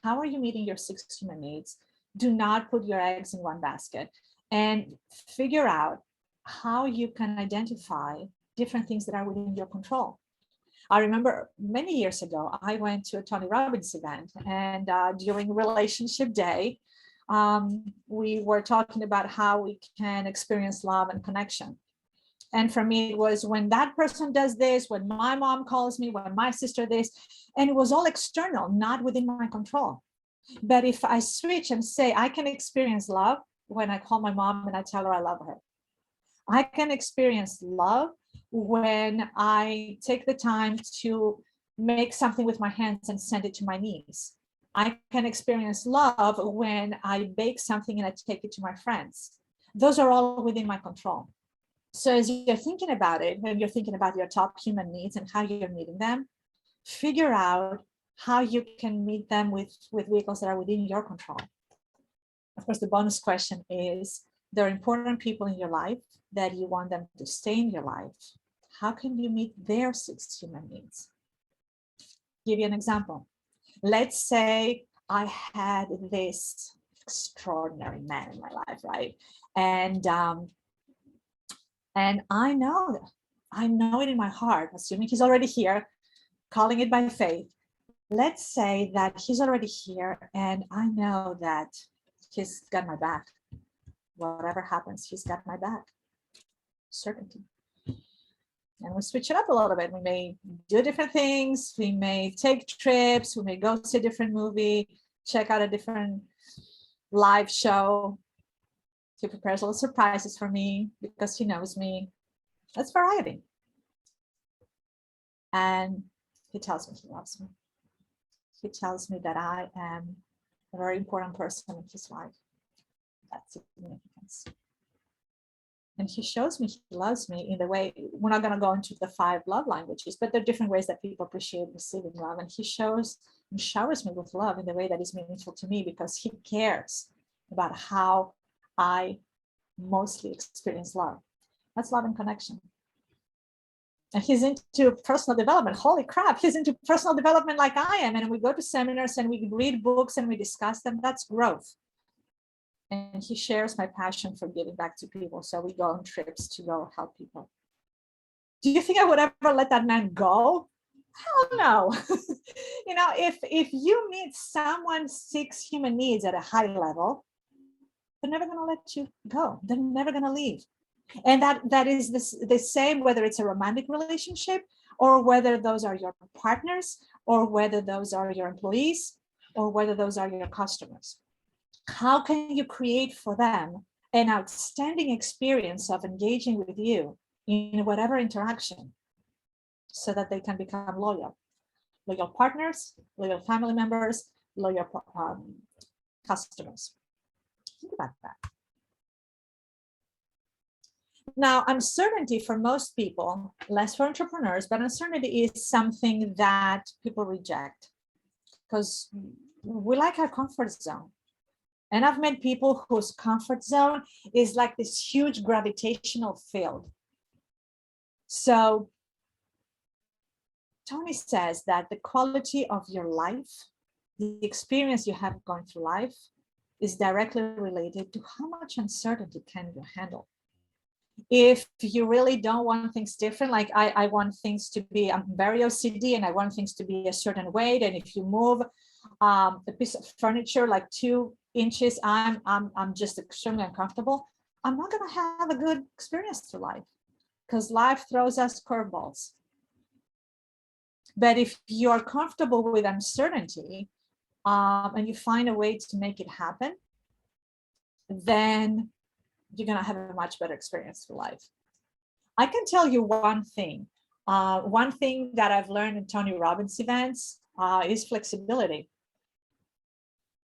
how are you meeting your 6 human needs. Do not put your eggs in one basket, and figure out how you can identify different things that are within your control. I remember many years ago, I went to a Tony Robbins event, and during Relationship Day, we were talking about how we can experience love and connection. And for me, it was when that person does this, when my mom calls me, when my sister this, and it was all external, not within my control. But if I switch and say, I can experience love when I call my mom and I tell her I love her. I can experience love when I take the time to make something with my hands and send it to my niece. I can experience love when I bake something and I take it to my friends. Those are all within my control. So as you're thinking about it, when you're thinking about your top human needs and how you're meeting them, figure out how you can meet them with vehicles that are within your control. Of course, the bonus question is, there are important people in your life that you want them to stay in your life. How can you meet their 6 human needs? Give you an example. Let's say I had this extraordinary man in my life, right? And I know it in my heart, assuming he's already here, calling it by faith. Let's say that he's already here and I know that he's got my back. Whatever happens, he's got my back. Certainty. And we switch it up a little bit. We may do different things. We may take trips. We may go see a different movie, check out a different live show. He prepares little surprises for me because he knows me. That's variety. And he tells me he loves me. He tells me that I am a very important person in his life. That's significance. And he shows me he loves me in the way, we're not going to go into the 5 love languages, but there are different ways that people appreciate receiving love. And he shows and showers me with love in the way that is meaningful to me because he cares about how I mostly experience love. That's love and connection. And he's into personal development. Holy crap, he's into personal development like I am. And we go to seminars and we read books and we discuss them. That's growth. And he shares my passion for giving back to people. So we go on trips to go help people. Do you think I would ever let that man go? Hell no. You know, if you meet someone's 6 human needs at a high level, they're never going to let you go. They're never going to leave. And that is the same, whether it's a romantic relationship or whether those are your partners or whether those are your employees or whether those are your customers. How can you create for them an outstanding experience of engaging with you in whatever interaction so that they can become loyal partners, loyal family members, loyal customers? Think about that. Now, uncertainty for most people, less for entrepreneurs, but uncertainty is something that people reject because we like our comfort zone. And I've met people whose comfort zone is like this huge gravitational field. So Tony says that the quality of your life, the experience you have going through life, is directly related to how much uncertainty can you handle. If you really don't want things different, like I want things to be, I'm very OCD and I want things to be a certain weight. And if you move a piece of furniture like 2 inches, I'm just extremely uncomfortable. I'm not going to have a good experience through life because life throws us curveballs. But if you're comfortable with uncertainty and you find a way to make it happen, then you're going to have a much better experience through life. I can tell you one thing. One thing that I've learned in Tony Robbins events is flexibility.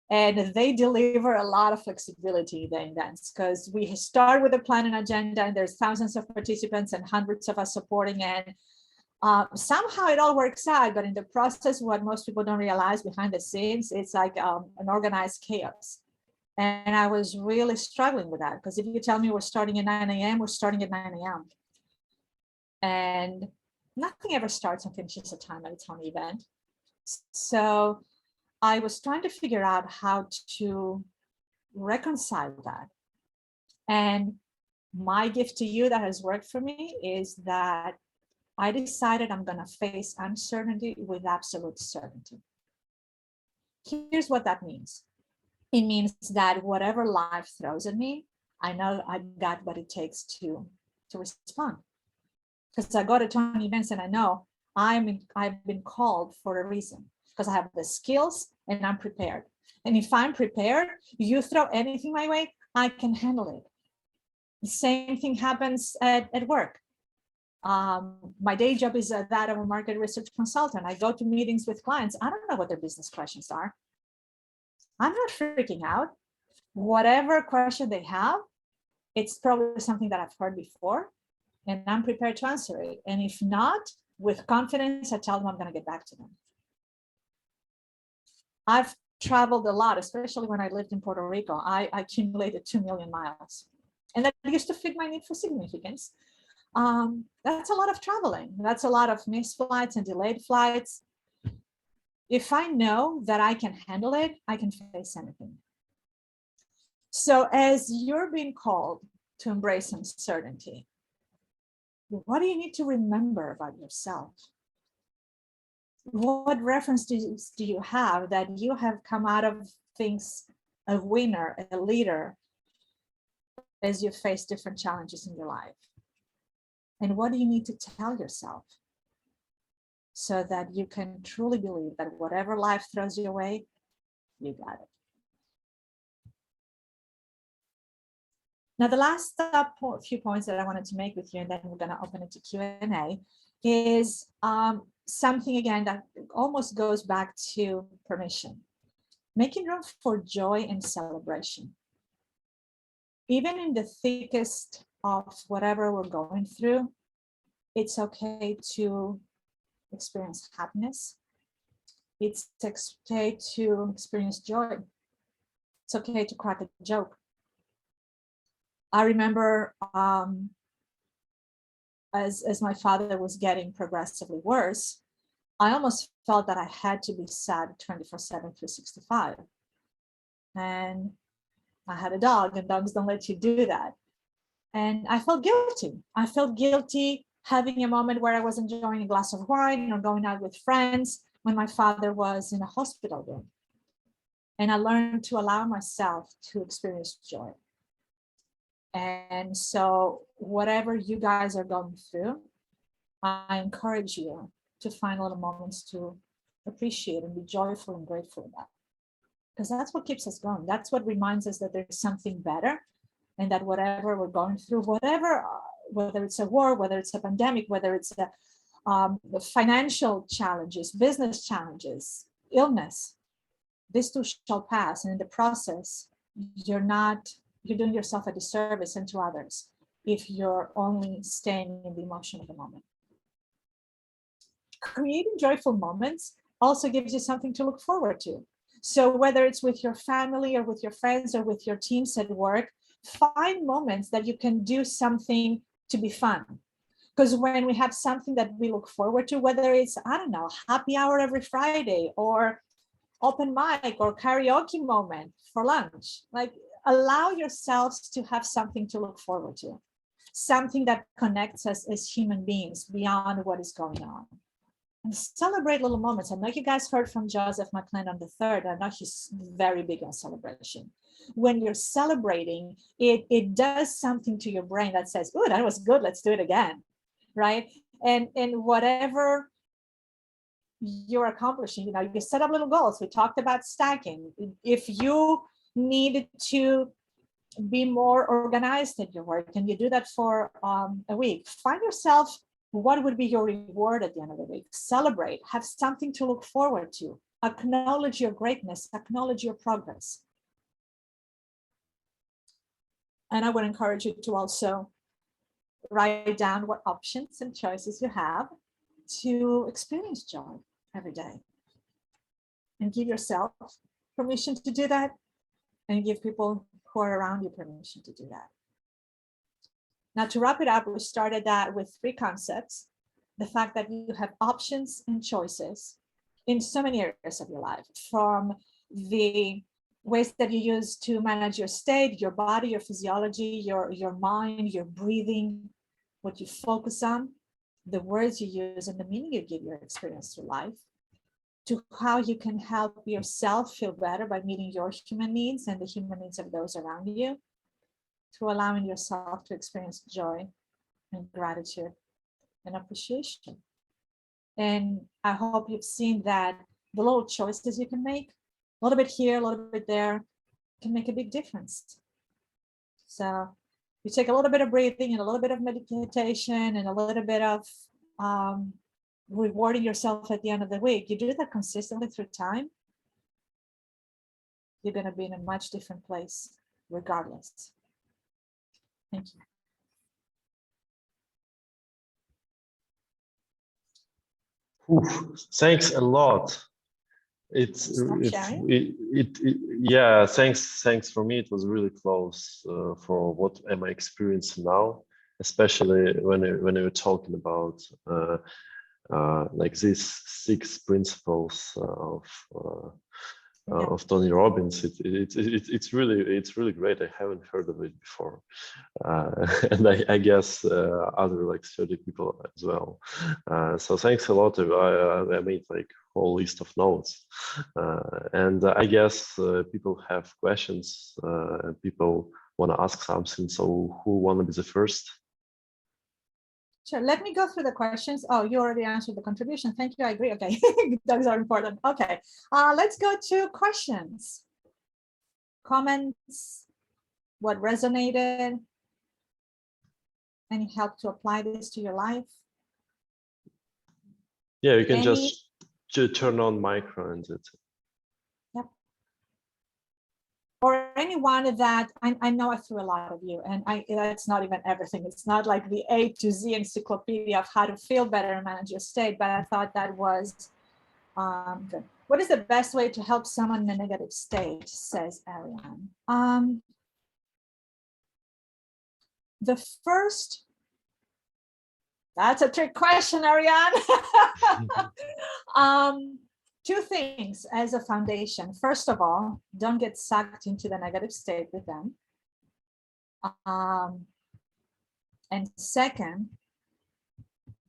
And they deliver a lot of flexibility in the events, because we start with a plan and agenda, and there's thousands of participants and hundreds of us supporting it. Somehow it all works out, but in the process, what most people don't realize behind the scenes, it's like an organized chaos. And I was really struggling with that, because if you tell me we're starting at 9 a.m., we're starting at 9 a.m. And nothing ever starts and finishes a time at its own event. So I was trying to figure out how to reconcile that. And my gift to you that has worked for me is that I decided I'm going to face uncertainty with absolute certainty. Here's what that means. It means that whatever life throws at me, I know I've got what it takes to respond. Because I go to 20 events and I know I've been called for a reason, because I have the skills and I'm prepared. And if I'm prepared, you throw anything my way, I can handle it. The same thing happens at work. My day job is that of a market research consultant. I go to meetings with clients. I don't know what their business questions are. I'm not freaking out. Whatever question they have, it's probably something that I've heard before, and I'm prepared to answer it. And if not, with confidence, I tell them I'm going to get back to them. I've traveled a lot, especially when I lived in Puerto Rico. I accumulated 2 million miles. And that used to fit my need for significance. That's a lot of traveling. That's a lot of missed flights and delayed flights. If I know that I can handle it, I can face anything. So as you're being called to embrace uncertainty, what do you need to remember about yourself? What references do you have that you have come out of things a winner, a leader, as you face different challenges in your life? And what do you need to tell yourself so that you can truly believe that whatever life throws you away, you got it? Now, the last few points that I wanted to make with you, and then we're going to open it to Q&A, is something, again, that almost goes back to permission. Making room for joy and celebration. Even in the thickest of whatever we're going through, it's okay to experience happiness. It's okay to experience joy. It's okay to crack a joke. I remember as my father was getting progressively worse, I almost felt that I had to be sad 24/7, 365. And I had a dog, and dogs don't let you do that. And I felt guilty. I felt guilty having a moment where I was enjoying a glass of wine or going out with friends when my father was in a hospital room. And I learned to allow myself to experience joy. And so whatever you guys are going through, I encourage you to find little moments to appreciate and be joyful and grateful about. Because that's what keeps us going. That's what reminds us that there's something better, and that whatever we're going through, whether it's a war, whether it's a pandemic, whether it's the financial challenges, business challenges, illness, this too shall pass. And in the process, you're doing yourself a disservice and to others if you're only staying in the emotion of the moment. Creating joyful moments also gives you something to look forward to. So whether it's with your family or with your friends or with your teams at work, find moments that you can do something to be fun. Because when we have something that we look forward to, whether it's, I don't know, happy hour every Friday or open mic or karaoke moment for lunch, like allow yourselves to have something to look forward to, something that connects us as human beings beyond what is going on. And celebrate little moments. I know you guys heard from Joseph McClendon on the third. I know he's very big on celebration. When you're celebrating, it does something to your brain that says, "Oh, that was good. Let's do it again," right? And whatever you're accomplishing, you set up little goals. We talked about stacking. If you need to be more organized at your work and you do that for a week, find yourself what would be your reward at the end of the week. Celebrate, have something to look forward to. Acknowledge your greatness, acknowledge your progress. And I would encourage you to also write down what options and choices you have to experience joy every day. And give yourself permission to do that, and give people who are around you permission to do that. Now, to wrap it up, we started that with 3 concepts. The fact that you have options and choices in so many areas of your life, from the ways that you use to manage your state, your body, your physiology, your mind, your breathing, what you focus on, the words you use, and the meaning you give your experience to life, to how you can help yourself feel better by meeting your human needs and the human needs of those around you, to allowing yourself to experience joy and gratitude and appreciation. And I hope you've seen that the little choices you can make, a little bit here, a little bit there, can make a big difference. So you take a little bit of breathing and a little bit of meditation and a little bit of rewarding yourself at the end of the week. You do that consistently through time, you're going to be in a much different place regardless. Thank you. Thanks a lot. Yeah, thanks for me. It was really close for what am I experiencing now, especially when we were talking about like these 6 principles of Tony Robbins. It's really great. I haven't heard of it before, and I guess other like 30 people as well. So thanks a lot. I made like a whole list of notes, and I guess people have questions. People want to ask something. So who want to be the first? Sure, let me go through the questions. Oh, you already answered the contribution. Thank you, I agree. Okay, those are important. Okay, let's go to questions. Comments, what resonated? Any help to apply this to your life? Yeah, you can just turn on micro and that's it. Yep. Or anyone that I know I threw a lot of you, and that's not even everything. It's not like the A to Z encyclopedia of how to feel better and manage your state, but I thought that was good. What is the best way to help someone in a negative state, says Ariane? The first, that's a trick question, Ariane. 2 things as a foundation. First of all, don't get sucked into the negative state with them. And second,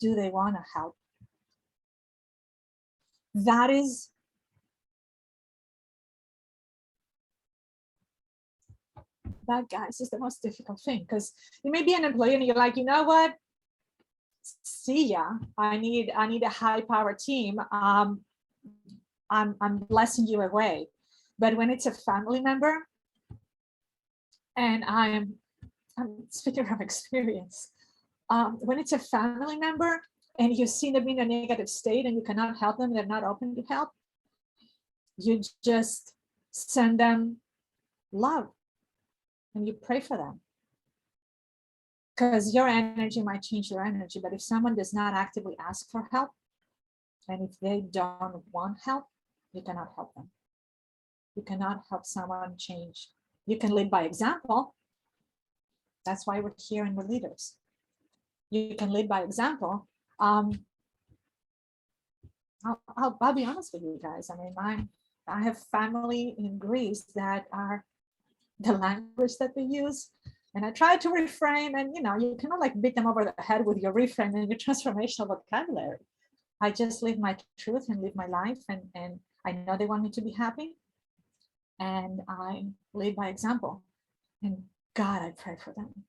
do they want to help? That, guys, is the most difficult thing, because you may be an employee and you're like, you know what? See ya. I need a high-powered team. I'm blessing you away. But when it's a family member, and I'm speaking from experience, when it's a family member and you see them in a negative state and you cannot help them, they're not open to help, you just send them love and you pray for them. Because your energy might change their energy, but if someone does not actively ask for help, and if they don't want help, you cannot help them. You cannot help someone change. You can lead by example. That's why we're here and we're leaders. You can lead by example. I'll be honest with you guys. I mean, I have family in Greece that are the language that they use. And I try to reframe, and you cannot like beat them over the head with your reframe and your transformational vocabulary. I just live my truth and live my life, and I know they want me to be happy, and I lead by example. And God, I pray for them.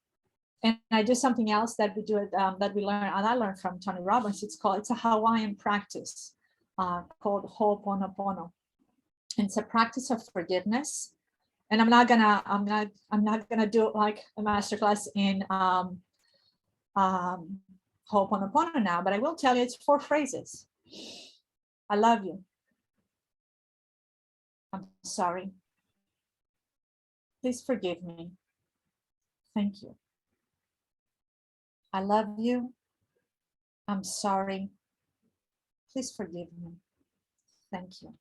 And I do something else that we do that we learn, and I learned from Tony Robbins. It's a Hawaiian practice called Ho'oponopono. And it's a practice of forgiveness. And I'm not gonna do like a masterclass in Ho'oponopono now, but I will tell you it's 4 phrases. I love you. I'm sorry. Please forgive me. Thank you. I love you. I'm sorry. Please forgive me. Thank you.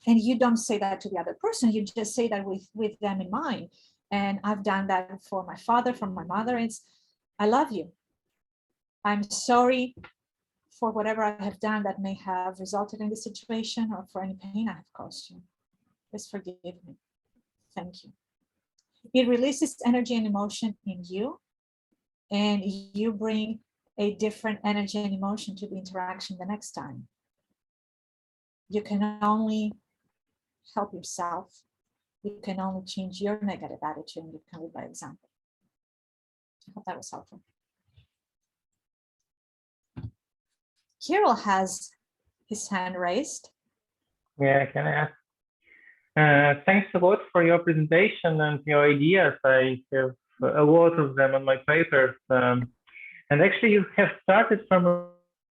And you don't say that to the other person. You just say that with them in mind. And I've done that for my father, for my mother. It's, I love you. I'm sorry for whatever I have done that may have resulted in this situation or for any pain I have caused you. Please forgive me. Thank you. It releases energy and emotion in you, and you bring a different energy and emotion to the interaction the next time. You can only help yourself. You can only change your negative attitude, and you can live by example. I hope that was helpful. Kirill has his hand raised. Yeah, can I ask? Thanks a lot for your presentation and your ideas. I have a lot of them on my papers. And actually, you have started from a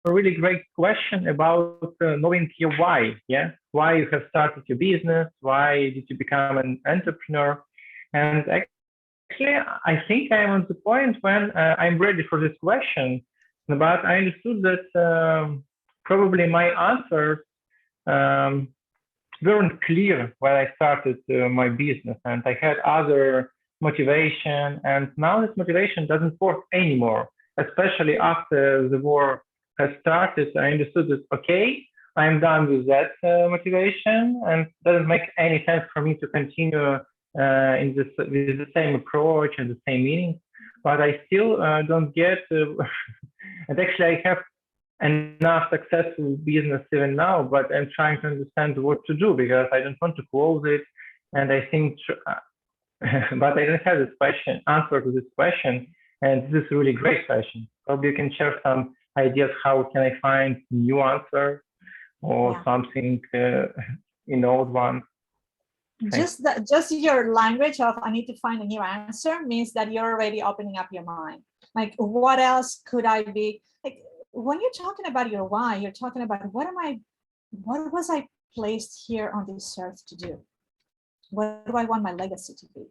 really great question about knowing your why. Yeah, why you have started your business? Why did you become an entrepreneur? And actually, I think I'm at the point when I'm ready for this question. But I understood that probably my answers weren't clear when I started my business, and I had other motivation, and now this motivation doesn't work anymore, especially after the war has started. I understood that, okay, I'm done with that motivation, and it doesn't make any sense for me to continue with the same approach and the same meaning, but I still don't get, and actually I have enough successful business even now, but I'm trying to understand what to do because I don't want to close it. And I think, but I don't have this answer to this question. And this is a really great question. Probably you can share some ideas. How can I find new answer or something in old one? Just your language of I need to find a new answer means that you're already opening up your mind. Like, what else could I be like? When you're talking about your why, you're talking about what was I placed here on this earth to do? What do I want my legacy to be?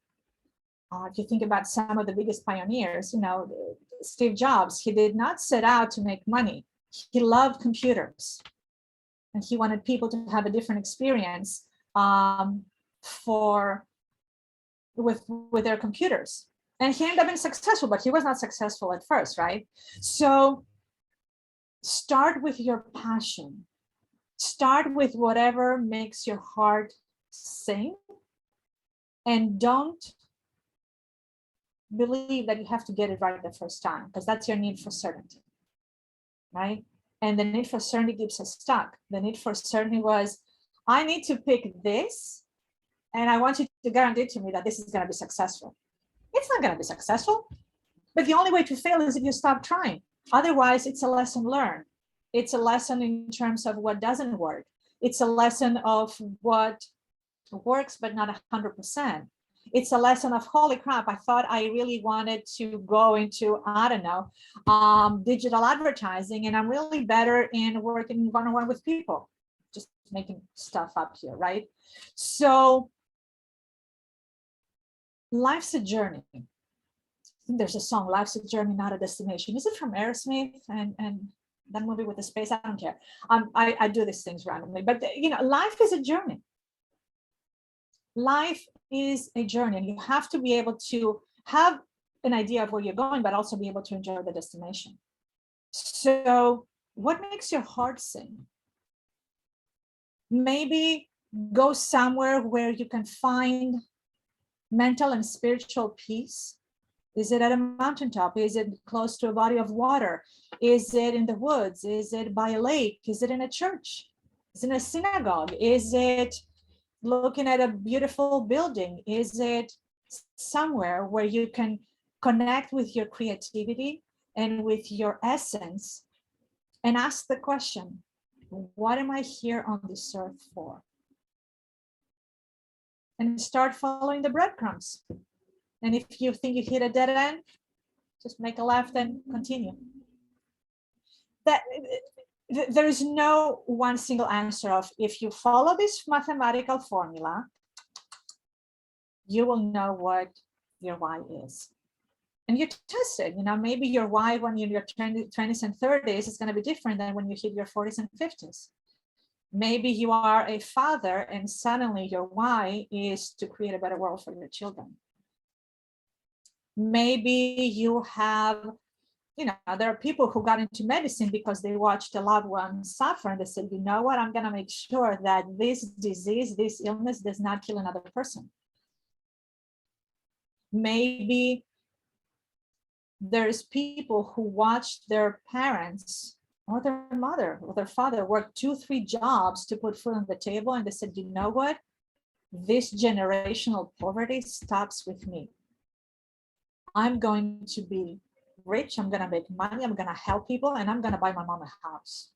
If you think about some of the biggest pioneers, Steve Jobs, he did not set out to make money. He loved computers, and he wanted people to have a different experience with their computers. And he ended up being successful, but he was not successful at first, right? So start with your passion. Start with whatever makes your heart sing, and don't believe that you have to get it right the first time, because that's your need for certainty, right? And the need for certainty keeps us stuck. The need for certainty was, I need to pick this, and I want you to guarantee to me that this is going to be successful. It's not going to be successful, but the only way to fail is if you stop trying. Otherwise, it's a lesson learned. It's a lesson in terms of what doesn't work. It's a lesson of what works, but not 100%. It's a lesson of, holy crap, I thought I really wanted to go into, I don't know, digital advertising, and I'm really better in working one-on-one with people, just making stuff up here, right? So life's a journey. I think there's a song, Life's a Journey, Not a Destination. Is it from Aerosmith? And that movie with the space, I don't care. I do these things randomly, but life is a journey. Life is a journey, and you have to be able to have an idea of where you're going, but also be able to enjoy the destination. So what makes your heart sing? Maybe go somewhere where you can find mental and spiritual peace. Is it at a mountaintop? Is it close to a body of water? Is it in the woods? Is it by a lake? Is it in a church? Is it in a synagogue? Is it looking at a beautiful building? Is it somewhere where you can connect with your creativity and with your essence and ask the question, what am I here on this earth for? And start following the breadcrumbs. And if you think you hit a dead end, just make a left and continue. That there is no one single answer of, if you follow this mathematical formula, you will know what your why is. And you test it. Maybe your why when you're in your 20s and 30s is going to be different than when you hit your 40s and 50s. Maybe you are a father and suddenly your why is to create a better world for your children. Maybe you have, there are people who got into medicine because they watched a loved one suffer and they said, you know what, I'm going to make sure that this disease, this illness does not kill another person. Maybe there's people who watched their parents or their mother or their father work 2-3 jobs to put food on the table, and they said, you know what, this generational poverty stops with me. I'm going to be rich, I'm going to make money, I'm going to help people, and I'm going to buy my mom a house.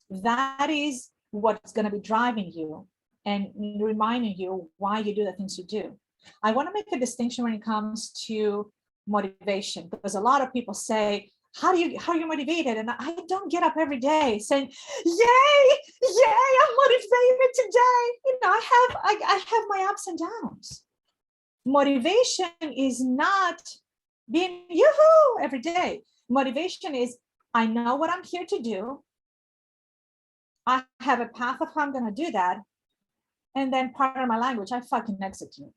That is what's going to be driving you and reminding you why you do the things you do. I want to make a distinction when it comes to motivation, because a lot of people say, how are you motivated? And I don't get up every day saying, yay, I'm motivated today. I have my ups and downs. Motivation is not being yoo-hoo every day. Motivation is, I know what I'm here to do. I have a path of how I'm going to do that. And then, pardon my language, I fucking execute.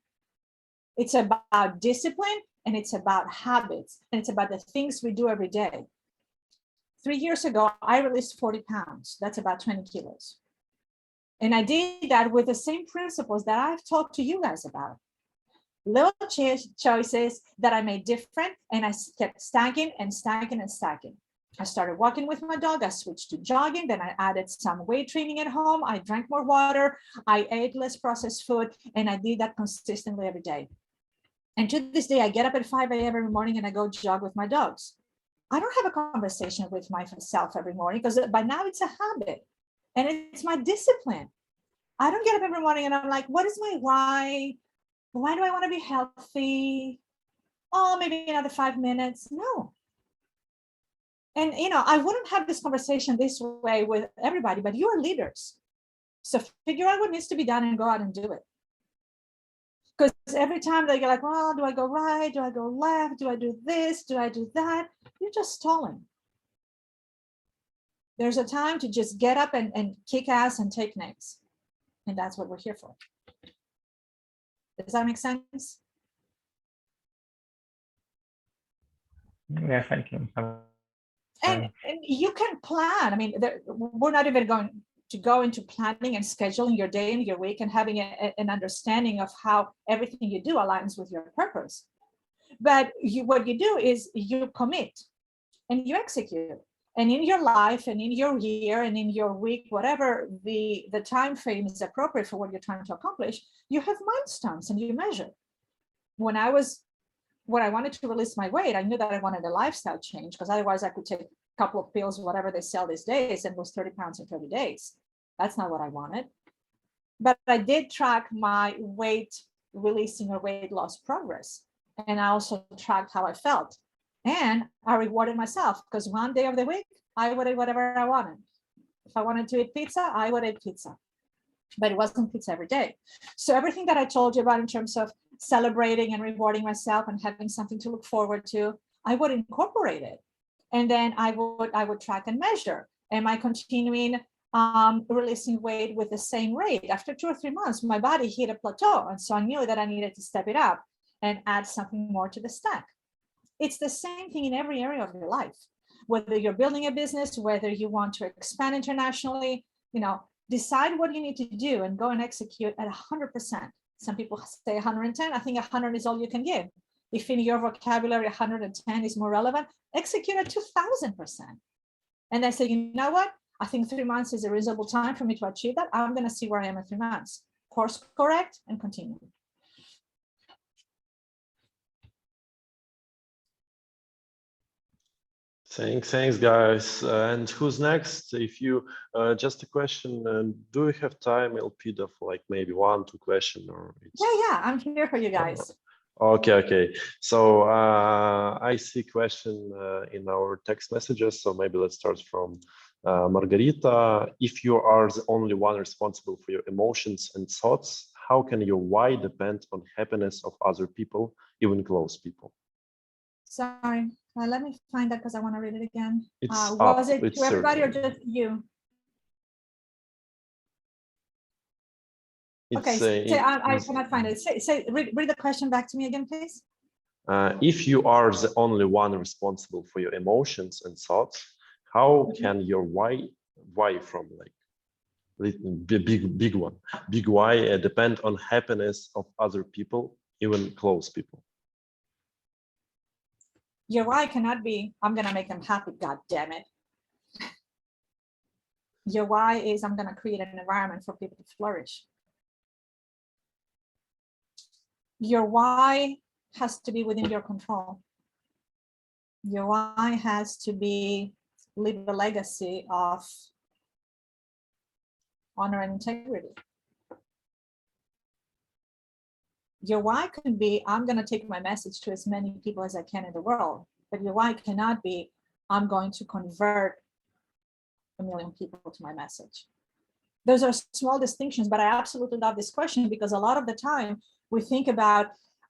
It's about discipline, and it's about habits, and it's about the things we do every day. 3 years ago, I released 40 pounds. That's about 20 kilos. And I did that with the same principles that I've talked to you guys about. Little choices that I made different, and I kept stacking and stacking and stacking. I started walking with my dog. I switched to jogging. Then I added some weight training at home. I drank more water. I ate less processed food, and I did that consistently every day. And to this day, I get up at 5 a.m. every morning and I go jog with my dogs. I don't have a conversation with myself every morning because by now it's a habit and it's my discipline. I don't get up every morning and I'm like, what is my why? Why do I want to be healthy? Oh, maybe another 5 minutes. No. And, I wouldn't have this conversation this way with everybody, but you are leaders. So figure out what needs to be done and go out and do it. Because every time they get like, well, do I go right? Do I go left? Do I do this? Do I do that? You're just stalling. There's a time to just get up and kick ass and take names. And that's what we're here for. Does that make sense? Yeah, thank you. And you can plan. I mean, we're not even going to go into planning and scheduling your day and your week and having an understanding of how everything you do aligns with your purpose. But what you do is you commit and you execute. And in your life and in your year and in your week, whatever the time frame is appropriate for what you're trying to accomplish, you have milestones and you measure. When I wanted to release my weight, I knew that I wanted a lifestyle change because otherwise I could take a couple of pills, whatever they sell these days, and lose 30 pounds in 30 days. That's not what I wanted. But I did track my weight releasing or weight loss progress. And I also tracked how I felt. And I rewarded myself because one day of the week, I would eat whatever I wanted. If I wanted to eat pizza, I would eat pizza. But it wasn't pizza every day. So everything that I told you about in terms of celebrating and rewarding myself and having something to look forward to, I would incorporate it. And then I would track and measure. Am I continuing releasing weight with the same rate? After 2 or 3 months, my body hit a plateau. And so I knew that I needed to step it up and add something more to the stack. It's the same thing in every area of your life. Whether you're building a business, whether you want to expand internationally, decide what you need to do and go and execute at 100%. Some people say 110. I think 100 is all you can give. If in your vocabulary 110 is more relevant, execute at 2000%. And then say, you know what? I think 3 months is a reasonable time for me to achieve that. I'm going to see where I am in 3 months. Course correct and continue. Thanks, guys. And who's next? If you just a question, do we have time, Elpida, for like maybe 1-2 questions? Or yeah, I'm here for you guys. Okay, okay. So I see question in our text messages. So maybe let's start from Margarita. If you are the only one responsible for your emotions and thoughts, how can your why depend on happiness of other people, even close people? Sorry, let me find that because I want to read it again. It's Was up. it It's to everybody or certain. just you? Okay, It's I cannot find it. Read the question back to me again, please. if you are the only one responsible for your emotions and thoughts, how can your why from like big one, big why depend on happiness of other people, even close people? Your why cannot be, I'm gonna make them happy, God damn it. Your why is, I'm gonna create an environment for people to flourish. Your why has to be within your control. Your why has to be leave a legacy of honor and integrity. Your why could be, I'm going to take my message to as many people as I can in the world, but your why cannot be, I'm going to convert 1 million people to my message. Those are small distinctions, but I absolutely love this question because a lot of the time we think about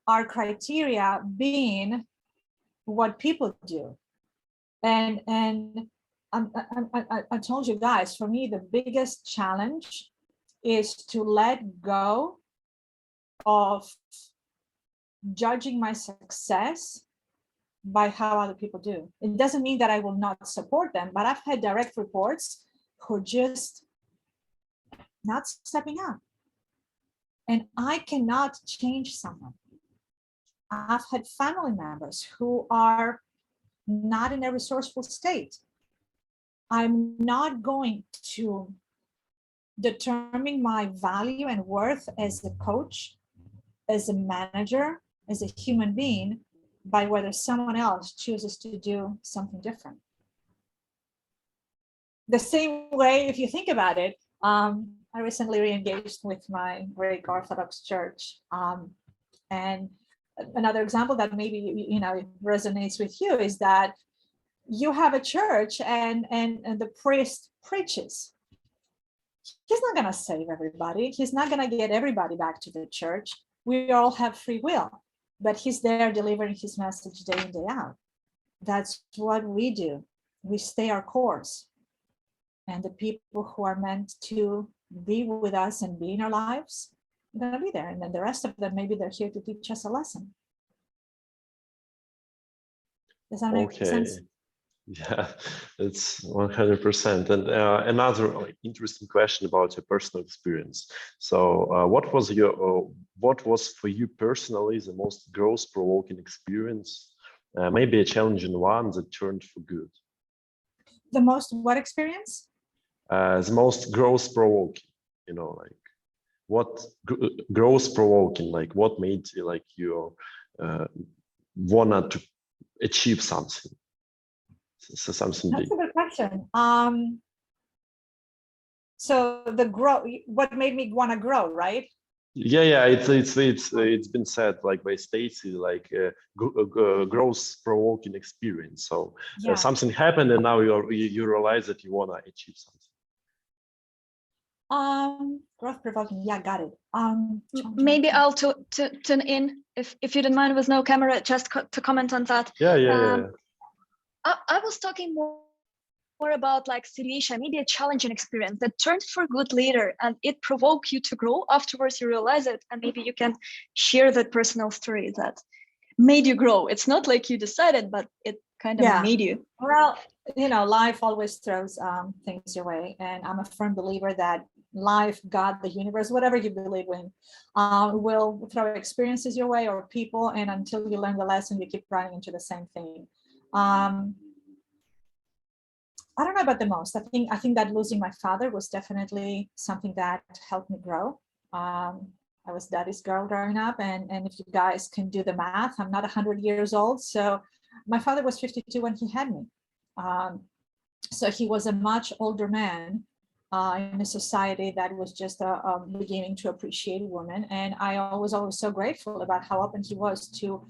our criteria being what people do. And I told you guys, for me, the biggest challenge is to let go of judging my success by how other people do. It doesn't mean that I will not support them, but I've had direct reports who just not stepping up. And I cannot change someone. I've had family members who are not in a resourceful state. I'm not going to determine my value and worth as a coach, as a manager, as a human being, by whether someone else chooses to do something different. The same way, if you think about it, I recently re-engaged with my Greek Orthodox Church. And another example that maybe resonates with you is that you have a church and the priest preaches. He's not going to save everybody. He's not going to get everybody back to the church. We all have free will, but he's there delivering his message day in, day out. That's what we do. We stay our course. And the people who are meant to be with us and be in our lives are going to be there. And then the rest of them, maybe they're here to teach us a lesson. Does that make sense? Yeah, it's 100%. And another interesting question about your personal experience. So, what was for you personally the most growth-provoking experience? Maybe a challenging one that turned for good. The most what experience? The most growth-provoking. Like what growth-provoking? Like what made you like you wanted to achieve something? So something That's big. a good question. So the grow, what made me want to grow, right? Yeah. It's been said like by Stacy, like growth provoking experience. So Yeah. something happened, and now you realize that you wanna achieve something. Growth provoking. Yeah, got it. Maybe I'll tune in if you don't mind with no camera, just to comment on that. Yeah. I was talking more about like situation, maybe a challenging experience that turned for good later, and it provoked you to grow. Afterwards, you realize it, and maybe you can share that personal story that made you grow. It's not like you decided, but it kind of made you. Well, life always throws things your way, and I'm a firm believer that life, God, the universe, whatever you believe in, will throw experiences your way or people, and until you learn the lesson, you keep running into the same thing. I don't know about the most. I think that losing my father was definitely something that helped me grow. I was daddy's girl growing up, and if you guys can do the math, I'm not 100 years old. So my father was 52 when he had me. So he was a much older man in a society that was just beginning to appreciate women. And I was always so grateful about how open he was to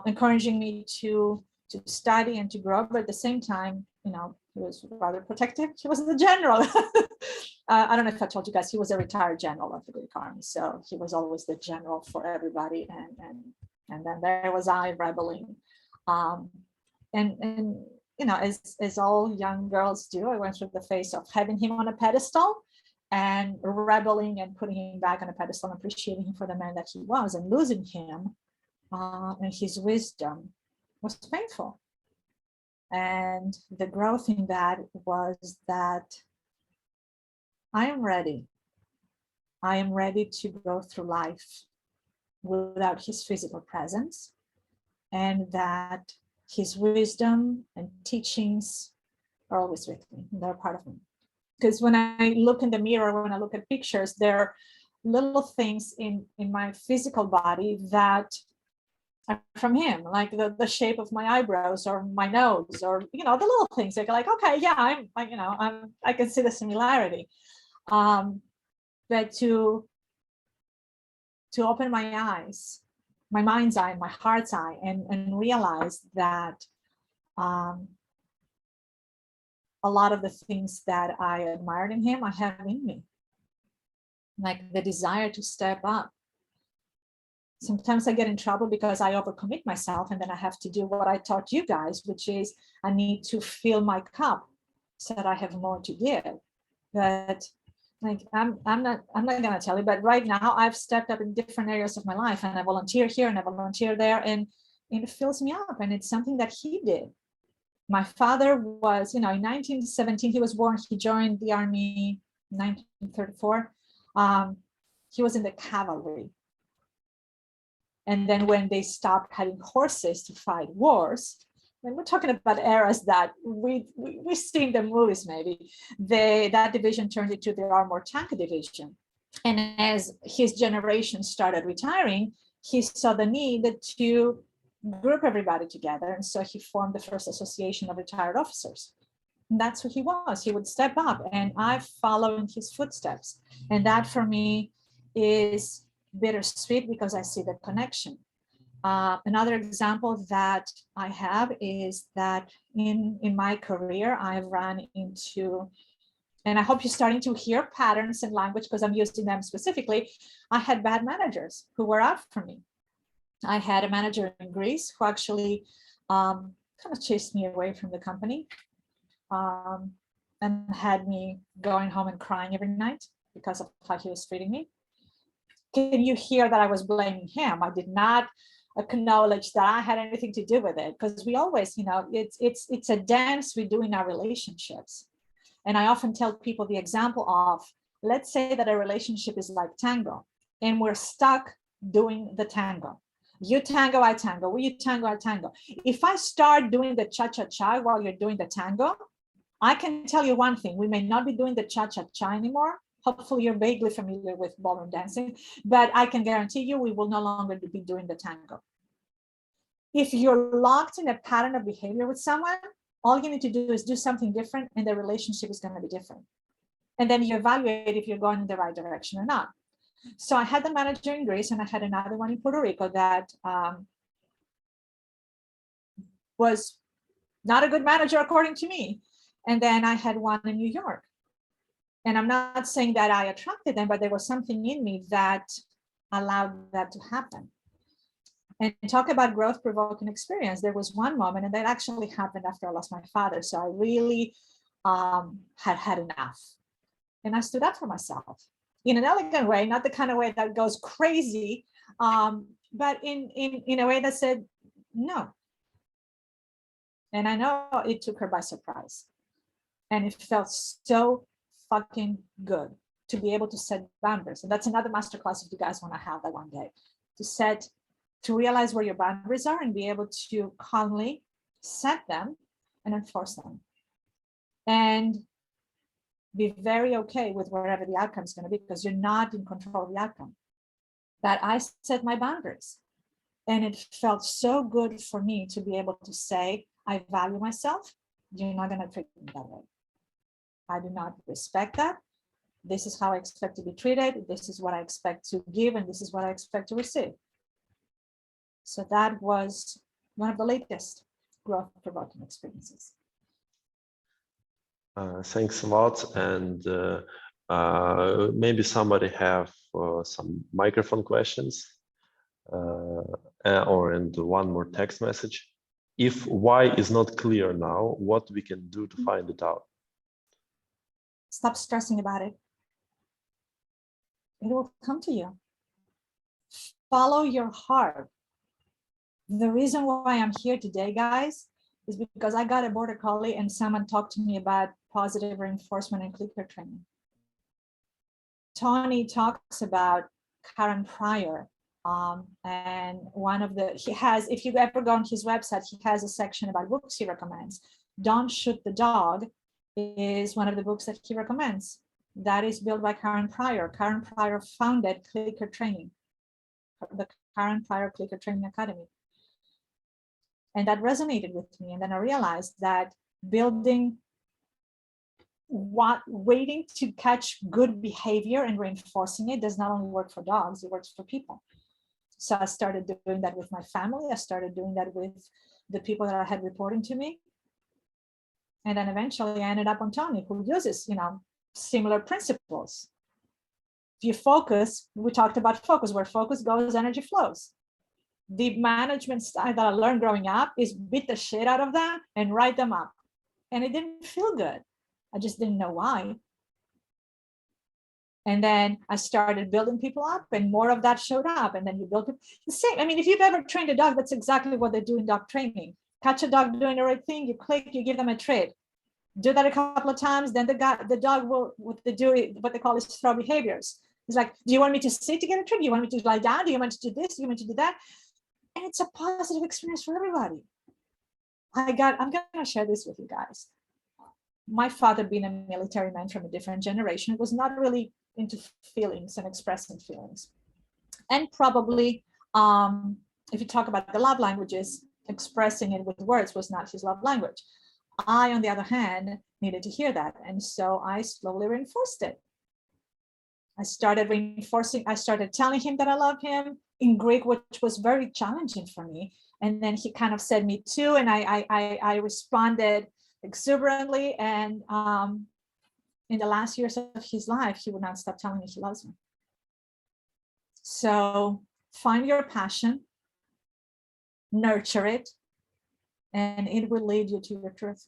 encouraging me to study and to grow. But at the same time, he was rather protective. He was the general. I don't know if I told you guys, he was a retired general of the Greek army. So he was always the general for everybody. And then there was I rebelling. As all young girls do, I went through the phase of having him on a pedestal and rebelling and putting him back on a pedestal and appreciating him for the man that he was, and losing him and his wisdom was painful. And the growth in that was that I am ready. I am ready to go through life without his physical presence, and that his wisdom and teachings are always with me. They're part of me. Because when I look in the mirror, when I look at pictures, there are little things in my physical body that are from him, like the shape of my eyebrows or my nose, or the little things that are like, okay, yeah, I can see the similarity. But to open my eyes, my mind's eye, my heart's eye, and realize that a lot of the things that I admired in him, I have in me. Like the desire to step up. Sometimes I get in trouble because I overcommit myself, and then I have to do what I taught you guys, which is I need to fill my cup so that I have more to give. But like I'm not gonna tell you, but right now I've stepped up in different areas of my life, and I volunteer here and I volunteer there, and it fills me up. And it's something that he did. My father was, in 1917, he was born, he joined the army in 1934. He was in the cavalry. And then when they stopped having horses to fight wars, and we're talking about eras that we see in the movies, maybe, that division turned into the armored tank division. And as his generation started retiring, he saw the need to group everybody together. And so he formed the first association of retired officers. And that's who he was. He would step up, and I follow in his footsteps. And that for me is bittersweet because I see the connection. Another example that I have is that in my career, I've run into, and I hope you're starting to hear patterns in language because I'm using them specifically. I had bad managers who were out for me. I had a manager in Greece who actually kind of chased me away from the company and had me going home and crying every night because of how he was treating me. Can you hear that I was blaming him? I did not acknowledge that I had anything to do with it, because we always, it's a dance we do in our relationships. And I often tell people the example of, let's say that a relationship is like tango, and we're stuck doing the tango. You tango, I tango, you tango, I tango. If I start doing the cha-cha-cha while you're doing the tango, I can tell you one thing, we may not be doing the cha-cha-cha anymore. Hopefully you're vaguely familiar with ballroom dancing, but I can guarantee you we will no longer be doing the tango. If you're locked in a pattern of behavior with someone, all you need to do is do something different, and the relationship is going to be different. And then you evaluate if you're going in the right direction or not. So I had the manager in Greece, and I had another one in Puerto Rico that was not a good manager according to me. And then I had one in New York. And I'm not saying that I attracted them, but there was something in me that allowed that to happen. And talk about growth provoking experience. There was one moment, and that actually happened after I lost my father. So I really had enough. And I stood up for myself in an elegant way, not the kind of way that goes crazy, but in a way that said no. And I know it took her by surprise. And it felt so fucking good to be able to set boundaries. And that's another masterclass if you guys want to have that one day, to realize where your boundaries are and be able to calmly set them and enforce them. And be very okay with wherever the outcome is going to be, because you're not in control of the outcome. But I set my boundaries. And it felt so good for me to be able to say, I value myself. You're not going to treat me that way. I do not respect that. This is how I expect to be treated. This is what I expect to give, and this is what I expect to receive. So that was one of the latest growth-provoking experiences. Thanks a lot. And maybe somebody have some microphone questions and one more text message. If why is not clear now, what we can do to find it out? Stop stressing about it. It will come to you. Follow your heart. The reason why I'm here today, guys, is because I got a border collie and someone talked to me about positive reinforcement and clicker training. Tony talks about Karen Pryor, and one of the, he has, if you ever go on his website, he has a section about books he recommends. Don't Shoot the Dog is one of the books that he recommends. That is built by Karen Pryor. Karen Pryor founded Clicker Training, the Karen Pryor Clicker Training Academy. And that resonated with me. And then I realized that waiting to catch good behavior and reinforcing it does not only work for dogs, it works for people. So I started doing that with my family. I started doing that with the people that I had reporting to me. And then eventually I ended up on Tony, who uses, similar principles. If you focus, we talked about focus, where focus goes, energy flows. The management style that I learned growing up is beat the shit out of them and write them up. And it didn't feel good. I just didn't know why. And then I started building people up and more of that showed up. And then you build people. The same, I mean, if you've ever trained a dog, that's exactly what they do in dog training. Catch a dog doing the right thing, you click, you give them a treat. Do that a couple of times, then the dog will, what they call is throw behaviors. It's like, do you want me to sit to get a treat? Do you want me to lie down? Do you want me to do this? Do you want me to do that? And it's a positive experience for everybody. I'm gonna share this with you guys. My father, being a military man from a different generation, was not really into feelings and expressing feelings. And probably, if you talk about the love languages, expressing it with words was not his love language. I, on the other hand, needed to hear that. And so I slowly reinforced it. I started telling him that I love him in Greek, which was very challenging for me. And then he kind of said me too. And I responded exuberantly. And in the last years of his life, he would not stop telling me he loves me. So find your passion, nurture it, and it will lead you to your truth.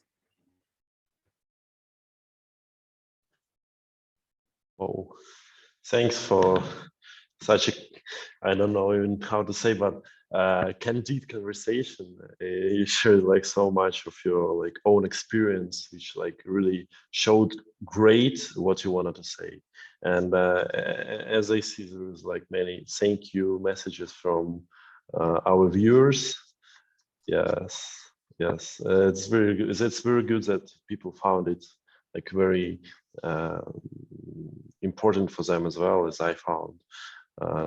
Oh, thanks for such a, I don't know even how to say, but candid conversation. You shared like so much of your like own experience, which like really showed great what you wanted to say. And as I see, there's like many thank you messages from our viewers. Yes. Yes, it's very good. It's very good that people found it like very important for them as well as I found.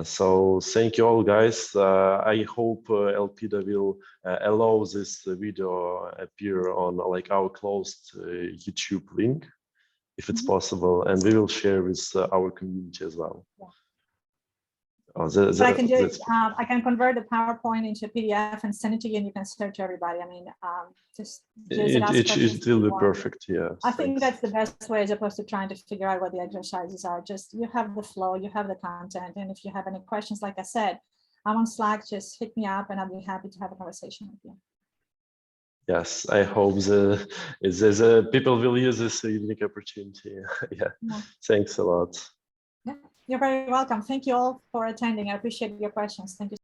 So thank you all, guys. I hope Elpida will allow this video appear on like our closed YouTube link, if it's possible, and we will share with our community as well. Yeah. So I can do it. I can convert the PowerPoint into a PDF and send it to you, and you can share to everybody. I mean, just use it. It will be perfect. Yeah. I think that's the best way, as opposed to trying to figure out what the exercises are. Just you have the flow, you have the content, and if you have any questions, like I said, I'm on Slack. Just hit me up, and I'll be happy to have a conversation with you. Yes, I hope people will use this unique opportunity. Yeah. Thanks a lot. Yeah, you're very welcome. Thank you all for attending. I appreciate your questions. Thank you.